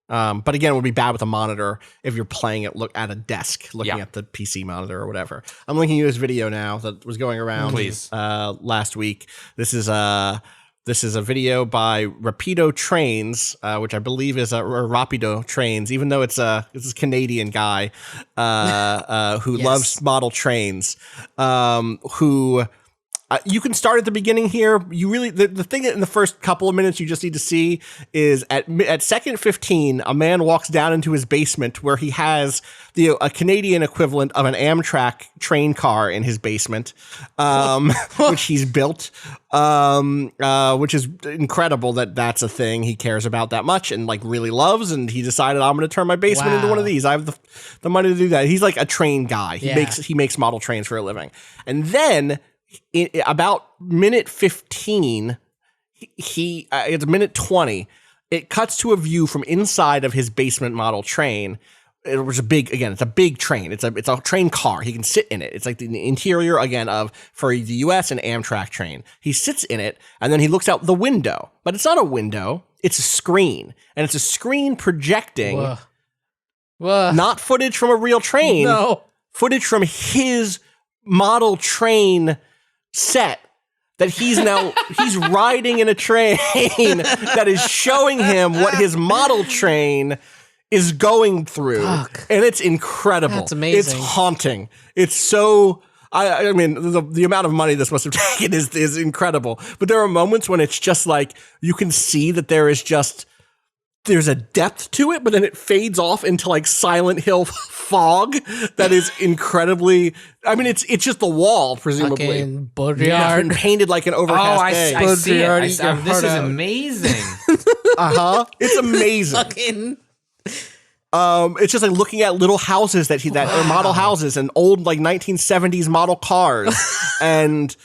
But again, it would be bad with a monitor if you're playing it at a desk, looking at the PC monitor or whatever. I'm linking you this video now that was going around last week. This is a video by Rapido Trains, which I believe is or Rapido Trains, even though it's this Canadian guy who loves model trains, who. You can start at the beginning here. You really the thing that in the first couple of minutes you just need to see is at second 15, a man walks down into his basement where he has a Canadian equivalent of an Amtrak train car in his basement, which he's built, which is incredible that that's a thing he cares about that much and like really loves. And he decided, I'm going to turn my basement into one of these. I have the money to do that. He's like a train guy. He makes model trains for a living, and then. About minute 15, it's minute 20. It cuts to a view from inside of his basement model train. It was it's a big train. It's a train car. He can sit in it. It's like the interior again for the US and Amtrak train. He sits in it and then he looks out the window, but it's not a window. It's a screen, and it's a screen projecting not footage from a real train, footage from his model train set that he's riding in a train that is showing him what his model train is going through. Fuck. And it's incredible. That's amazing. It's haunting. It's so I mean the amount of money this must have taken is incredible. But there are moments when it's just like you can see that there's a depth to it, but then it fades off into like Silent Hill fog that is incredibly. I mean, it's just the wall, presumably. Fucking Baudrillard. It's been painted like an overcast day. I see it. This is amazing. It's amazing. It's just like looking at little houses that are model houses and old like 1970s model cars and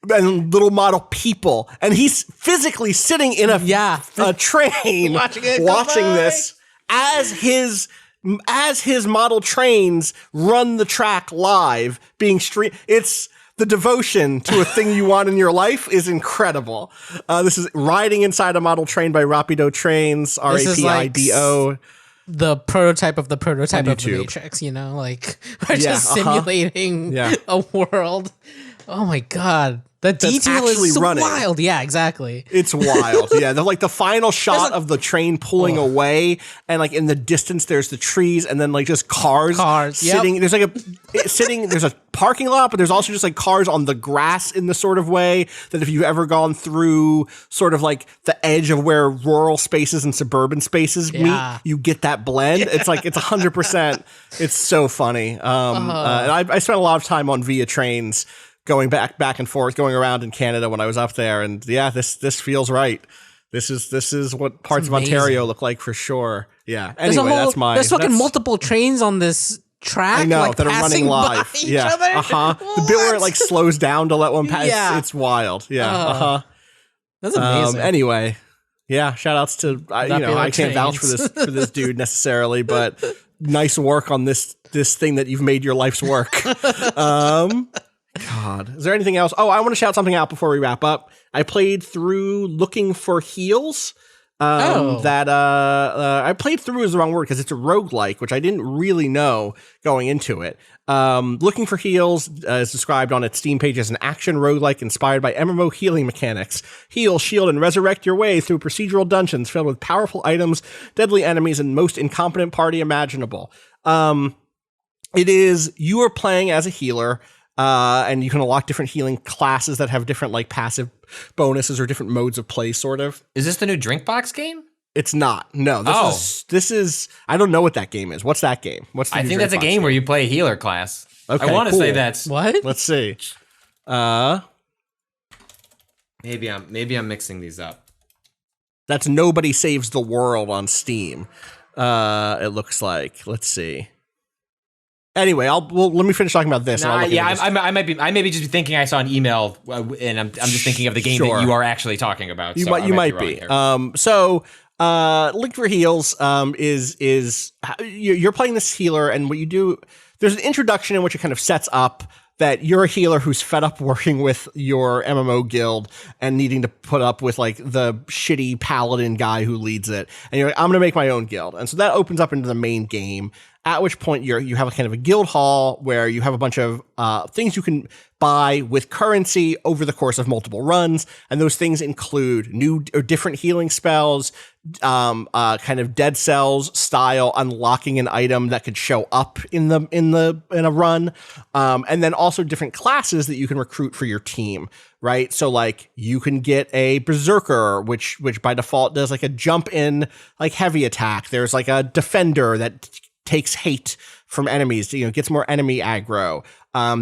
little model people, and he's physically sitting in a train watching this as his model trains run the track live being streamed. It's the devotion to a thing you want in your life is incredible. This is Riding Inside a Model Train by Rapido Trains, Rapido. The prototype of the prototype of the Matrix, like we're just simulating a world. Oh my God. The detail is so wild. Yeah, exactly. It's wild. Yeah, the final shot of the train pulling away, and like in the distance there's the trees, and then like just cars sitting. Yep. There's like there's a parking lot, but there's also just like cars on the grass in the sort of way that if you've ever gone through sort of like the edge of where rural spaces and suburban spaces meet, you get that blend. It's like it's 100%. It's so funny. And I spent a lot of time on Via Trains. Going back and forth, going around in Canada when I was up there, and this feels right. This is what parts of Ontario look like for sure. Yeah. Anyway, there's fucking multiple trains on this track. I know like, that are running live. Yeah. The bit where it like slows down to let one pass. Yeah. It's wild. Yeah. That's amazing. Anyway, shout outs to I can't vouch for this dude necessarily, but nice work on this thing that you've made your life's work. God, is there anything else? Oh, I want to shout something out before we wrap up. I played through Looking for Heels, that I played through is the wrong word because it's a roguelike, which I didn't really know going into it. Looking for Heals is described on its Steam page as an action roguelike inspired by MMO healing mechanics. Heal, shield, and resurrect your way through procedural dungeons filled with powerful items, deadly enemies, and most incompetent party imaginable. It is, you are playing as a healer, and you can unlock different healing classes that have different like passive bonuses or different modes of play, sort of. Is this the new Drinkbox game? It's not. No, this is I don't know what that game is. What's that game? What's the I think that's a game where you play a healer class. Okay, I want to cool. say that's What? Let's see. maybe I'm mixing these up. That's Nobody Saves the World on Steam. It looks like. Let's see. Anyway, let me finish talking about this. I may be just thinking I saw an email, and I'm just thinking of the game that you are actually talking about. You might be. Link for Heals is you're playing this healer, and what you do, there's an introduction in which it kind of sets up that you're a healer who's fed up working with your MMO guild and needing to put up with like the shitty paladin guy who leads it. And you're like, I'm going to make my own guild. And so that opens up into the main game, at which point you have a kind of a guild hall where you have a bunch of things you can buy with currency over the course of multiple runs. And those things include new or different healing spells, kind of Dead Cells style unlocking an item that could show up in a run, and then also different classes that you can recruit for your team, right? So like you can get a berserker, which by default does like a jump in like heavy attack. There's like a defender that takes hate from enemies, gets more enemy aggro.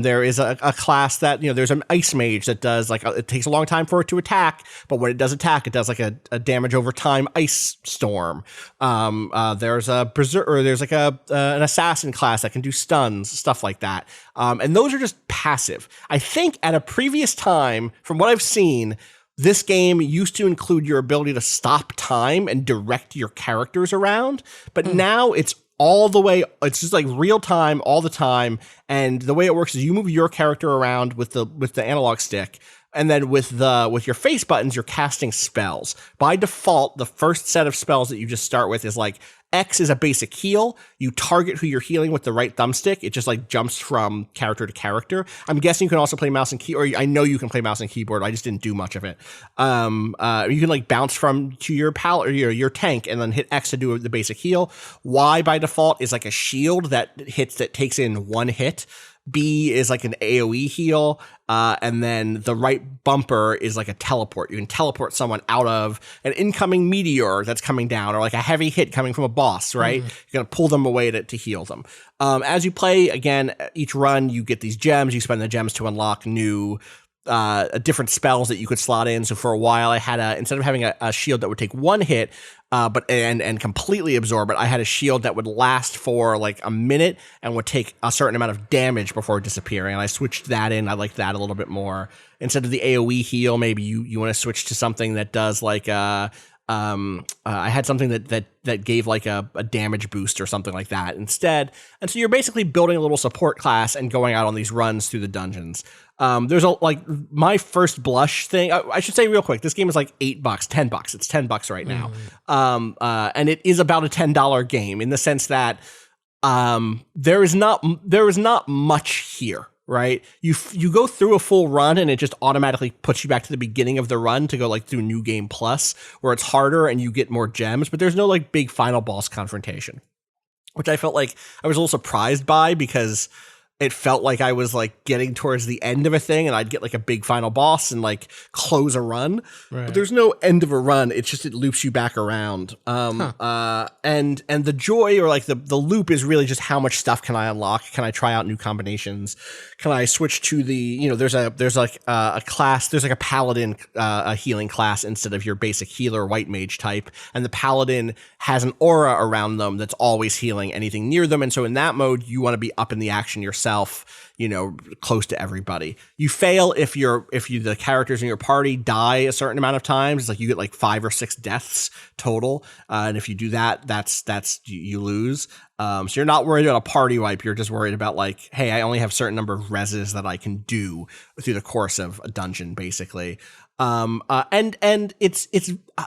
There is a class that, there's an ice mage that does like, it takes a long time for it to attack, but when it does attack, it does like a damage over time ice storm. There's a berserker, or there's like an assassin class that can do stuns, stuff like that. And those are just passive. I think at a previous time, from what I've seen, this game used to include your ability to stop time and direct your characters around, but now it's all the way, it's just like real time all the time. And the way it works is you move your character around with the analog stick, and then with your face buttons, you're casting spells. By default, the first set of spells that you just start with is like X is a basic heal. You target who you're healing with the right thumbstick. It just like jumps from character to character. I'm guessing you can also play mouse and key, or I know you can play mouse and keyboard. I just didn't do much of it. You can like bounce to your or your tank and then hit X to do the basic heal. Y by default is like a shield that takes in one hit. B is like an AoE heal, and then the right bumper is like a teleport. You can teleport someone out of an incoming meteor that's coming down, or like a heavy hit coming from a boss, right? You're going to pull them away to heal them. As you play, again, each run, you get these gems. You spend the gems to unlock new different spells that you could slot in. So for a while, I had instead of having a shield that would take one hit, and completely absorb it, I had a shield that would last for like a minute and would take a certain amount of damage before disappearing. And I switched that in. I like that a little bit more. Instead of the AoE heal, maybe you want to switch to something that does like I had something that gave like a damage boost or something like that instead. And so you're basically building a little support class and going out on these runs through the dungeons. There's my first blush thing. I should say real quick, this game is like $8, $10. It's $10 right now. And it is about a $10 game in the sense that there is not much here. Right, you go through a full run and it just automatically puts you back to the beginning of the run to go like through New Game Plus, where it's harder and you get more gems, but there's no like big final boss confrontation, which I felt like I was a little surprised by, because it felt like I was like getting towards the end of a thing and I'd get like a big final boss and like close a run. Right. But there's no end of a run. It's just, it loops you back around. And the joy, or like the loop, is really just how much stuff can I unlock? Can I try out new combinations? Can I switch to there's like a class, there's like a paladin, a healing class instead of your basic healer white mage type. And the paladin has an aura around them that's always healing anything near them. And so in that mode, you want to be up in the action yourself, close to everybody. You fail if the characters in your party die a certain amount of times. It's like you get like 5 or 6 deaths total. And if you do that, you lose. So you're not worried about a party wipe. You're just worried about like, hey, I only have a certain number of reses that I can do through the course of a dungeon, basically. And it's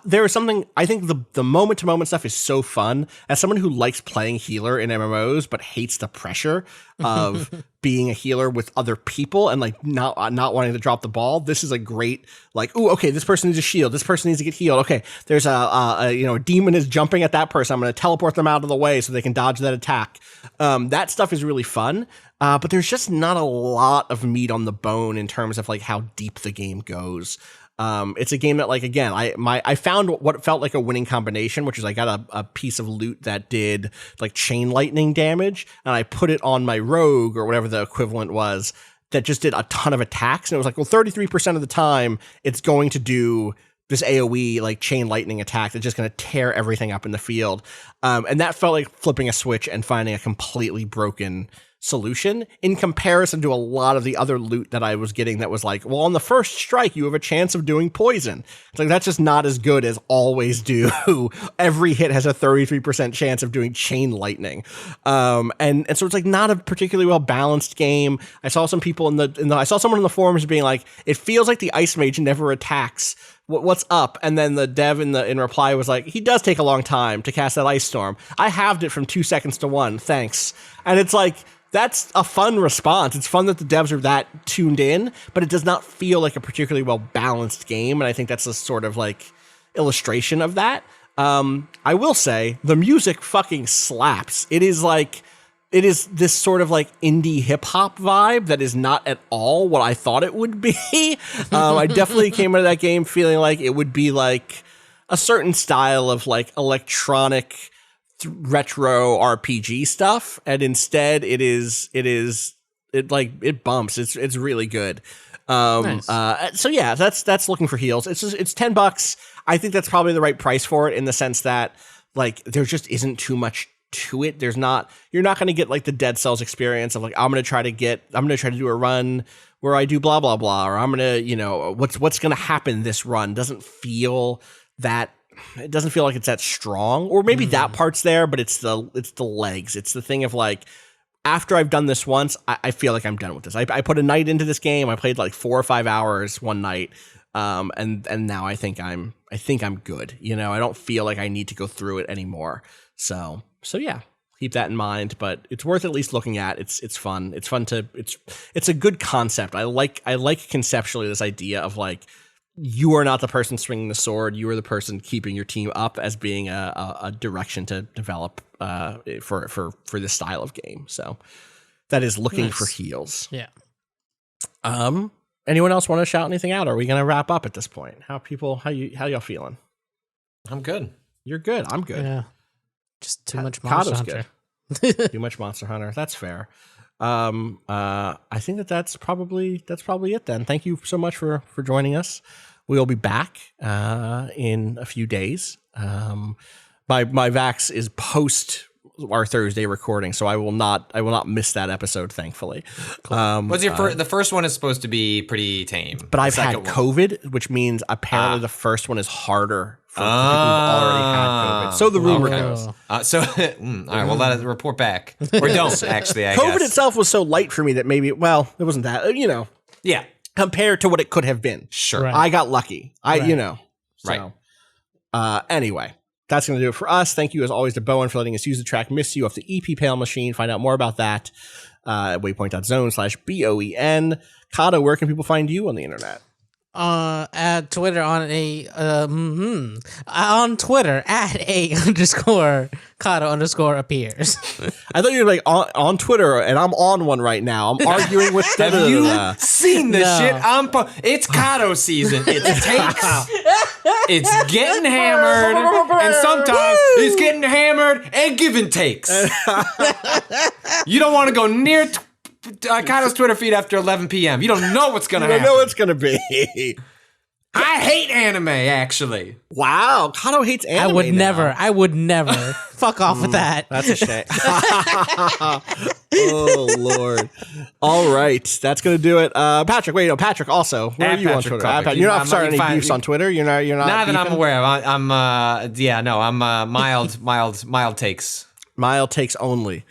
there is something, I think the moment to moment stuff is so fun. As someone who likes playing healer in MMOs but hates the pressure of being a healer with other people and like not wanting to drop the ball, this is a great like, ooh, okay, this person needs a shield, this person needs to get healed. Okay, there's a demon is jumping at that person. I'm going to teleport them out of the way so they can dodge that attack. That stuff is really fun. But there's just not a lot of meat on the bone in terms of like how deep the game goes. It's a game that, like, again, I found what felt like a winning combination, which is I got a piece of loot that did like chain lightning damage, and I put it on my rogue or whatever the equivalent was that just did a ton of attacks. And it was like, well, 33% of the time it's going to do this AoE like chain lightning attack that's just going to tear everything up in the field. And that felt like flipping a switch and finding a completely broken solution in comparison to a lot of the other loot that I was getting that was like, well, on the first strike, you have a chance of doing poison. It's like, that's just not as good as always do. Every hit has a 33% chance of doing chain lightning. And so it's like not a particularly well balanced game. I saw some people I saw someone in the forums being like, it feels like the Ice Mage never attacks. What's up? And then the dev in reply was like, he does take a long time to cast that Ice Storm. I halved it from 2 seconds to 1. Thanks. And it's like, that's a fun response. It's fun that the devs are that tuned in, but it does not feel like a particularly well balanced game. And I think that's a sort of like illustration of that. I will say the music fucking slaps. It is this sort of like indie hip hop vibe that is not at all what I thought it would be. I definitely came into that game feeling like it would be like a certain style of like electronic retro RPG stuff, and instead it bumps. It's really good. Nice. So yeah, that's looking for heals. It's $10. I think that's probably the right price for it, in the sense that like there just isn't too much to it. You're not going to get like the Dead Cells experience of like, I'm going to try to do a run where I do blah blah blah, or I'm going to, what's going to happen this run doesn't feel that. It doesn't feel like it's that strong, or maybe that part's there, but it's the legs. It's the thing of like, after I've done this once, I feel like I'm done with this. I put a night into this game. I played like 4 or 5 hours one night. And now I think I'm good. I don't feel like I need to go through it anymore. So yeah, keep that in mind, but it's worth at least looking at. It's fun. It's a good concept. I like conceptually this idea of like, you are not the person swinging the sword. You are the person keeping your team up, as being a direction to develop for this style of game. So that is looking for heals. Yeah. Anyone else want to shout anything out? Or are we going to wrap up at this point? How y'all feeling? I'm good. You're good. I'm good. Yeah. Just too much Monster Hunter. Good. Too much Monster Hunter. That's fair. I think that's probably it then. Thank you so much for joining us. We'll be back in a few days. My Vax is post our Thursday recording, so I will not miss that episode, thankfully. Cool. What's your the first one is supposed to be pretty tame, but I've had COVID, which means apparently the first one is harder for people who've already had COVID. So the rumor goes. All right, well, let us report back, or don't actually. I COVID guess. itself was so light for me that maybe, well, it wasn't that, Yeah. compared to what it could have been. Sure. Right. I got lucky. So, Right. Anyway, that's going to do it for us. Thank you, as always, to Bowen for letting us use the track Miss You off the EP Pale Machine. Find out more about that at waypoint.zone/BOEN. Cado, where can people find you on the internet? At Twitter on Twitter at _Cado_appears. I thought you were like on Twitter, and I'm on one right now. I'm arguing with. Have you seen this shit? It's Cado season. It's takes. It's getting hammered, and sometimes it's getting hammered and giving takes. You don't want to go near Cado's Twitter feed after 11 p.m. You don't know what's going to happen. You don't know what's going to be. I hate anime, actually. Wow, Cado hates anime. I would never. Fuck off with that. That's a shame. Oh, Lord. All right, that's going to do it. Patrick, Patrick also. Where are you on Twitter? You're not starting any beefs on Twitter? You're not Not that I'm aware of. I'm mild takes. Mild takes only.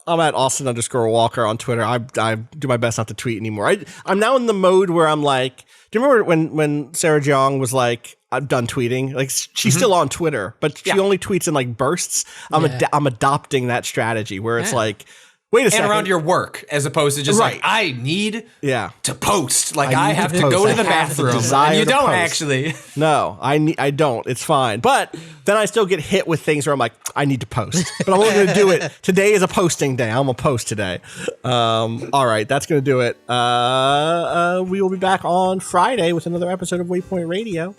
I'm at Austin_Walker on Twitter. I do my best not to tweet anymore. I'm now in the mode where I'm like, do you remember when Sarah Jeong was like, I'm done tweeting? Like she's still on Twitter, but she only tweets in like bursts. I'm adopting that strategy where it's like, wait a second. And around your work, as opposed to just like, I need to post. Like I have to go to the bathroom. And you don't actually. No, I don't. It's fine. But then I still get hit with things where I'm like, I need to post. But I'm only going to do it. Today is a posting day. I'm going to post today. All right, that's going to do it. We will be back on Friday with another episode of Waypoint Radio.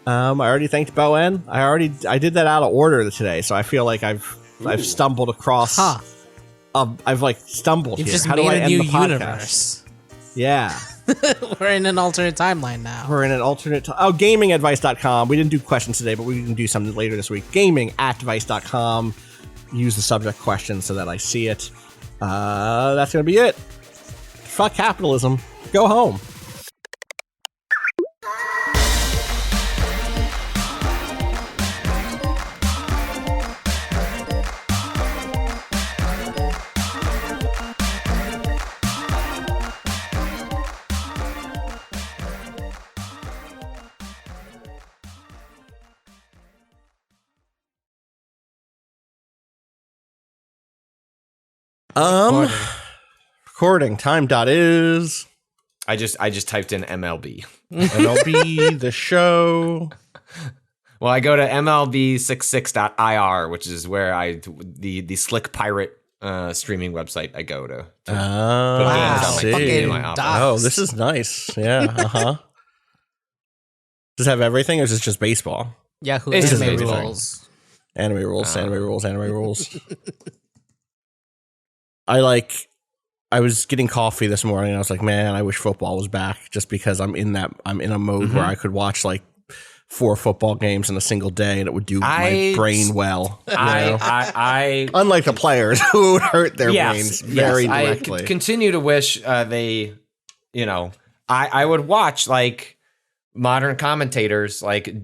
I already thanked Bowen. I did that out of order today, so I feel like I've stumbled across. I've like stumbled. You've here. just How made do I a end new the podcast? universe. Yeah. We're in an alternate timeline now. We're in an alternate gamingadvice.com. We didn't do questions today, but we can do something later this week. Gaming@device.com. Use the subject question so that I see it. That's going to be it. Fuck capitalism. Go home. Recording time is. I just typed in MLB. MLB the Show. Well, I go to MLB66.ir, which is where the Slick Pirate streaming website I go to. Wow. In my office. Oh, this is nice. Yeah. Does it have everything, or is it just baseball? Yahoo It's just Anime baseball. Rules. Anime rules. I was getting coffee this morning and I was like, man, I wish football was back, just because I'm in a mode where I could watch like 4 football games in a single day and it would do my brain well. Unlike the players who would hurt their brains very directly. I continue to wish I would watch like modern commentators, like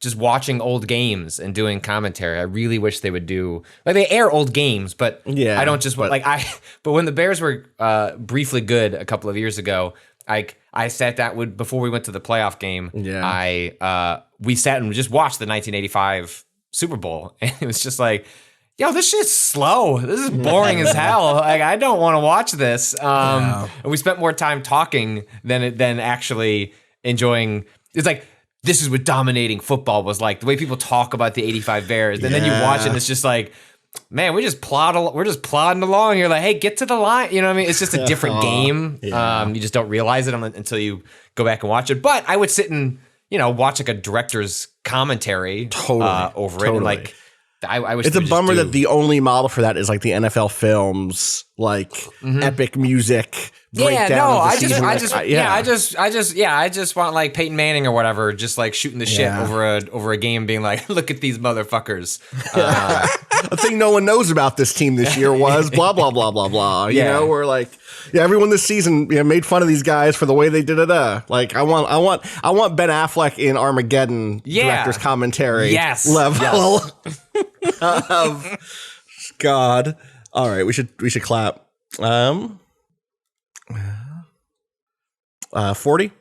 just watching old games and doing commentary. I really wish they would do, like, they air old games, but I don't just but when the Bears were briefly good a couple of years ago, I sat down before we went to the playoff game. Yeah. We sat and just watched the 1985 Super Bowl, and it was just like, yo, this shit's slow. This is boring as hell. Like, I don't want to watch this. And we spent more time talking than actually enjoying. It's like, this is what dominating football was like. The way people talk about the 85 Bears. And then you watch it and it's just like, man, we're just plodding along. You're like, hey, get to the line. You know what I mean? It's just a different game. Yeah. You just don't realize it until you go back and watch it. But I would sit and, watch like a director's commentary over it. And like, I wish it's a bummer that the only model for that is like the NFL films, like epic music. I just want like Peyton Manning or whatever, just like shooting the shit over a game, being like, look at these motherfuckers. A thing no one knows about this team this year was blah blah blah blah blah. You know, we're like, everyone this season made fun of these guys for the way they did it. Like I want Ben Affleck in Armageddon director's commentary level. Of God. All right, we should clap. 40?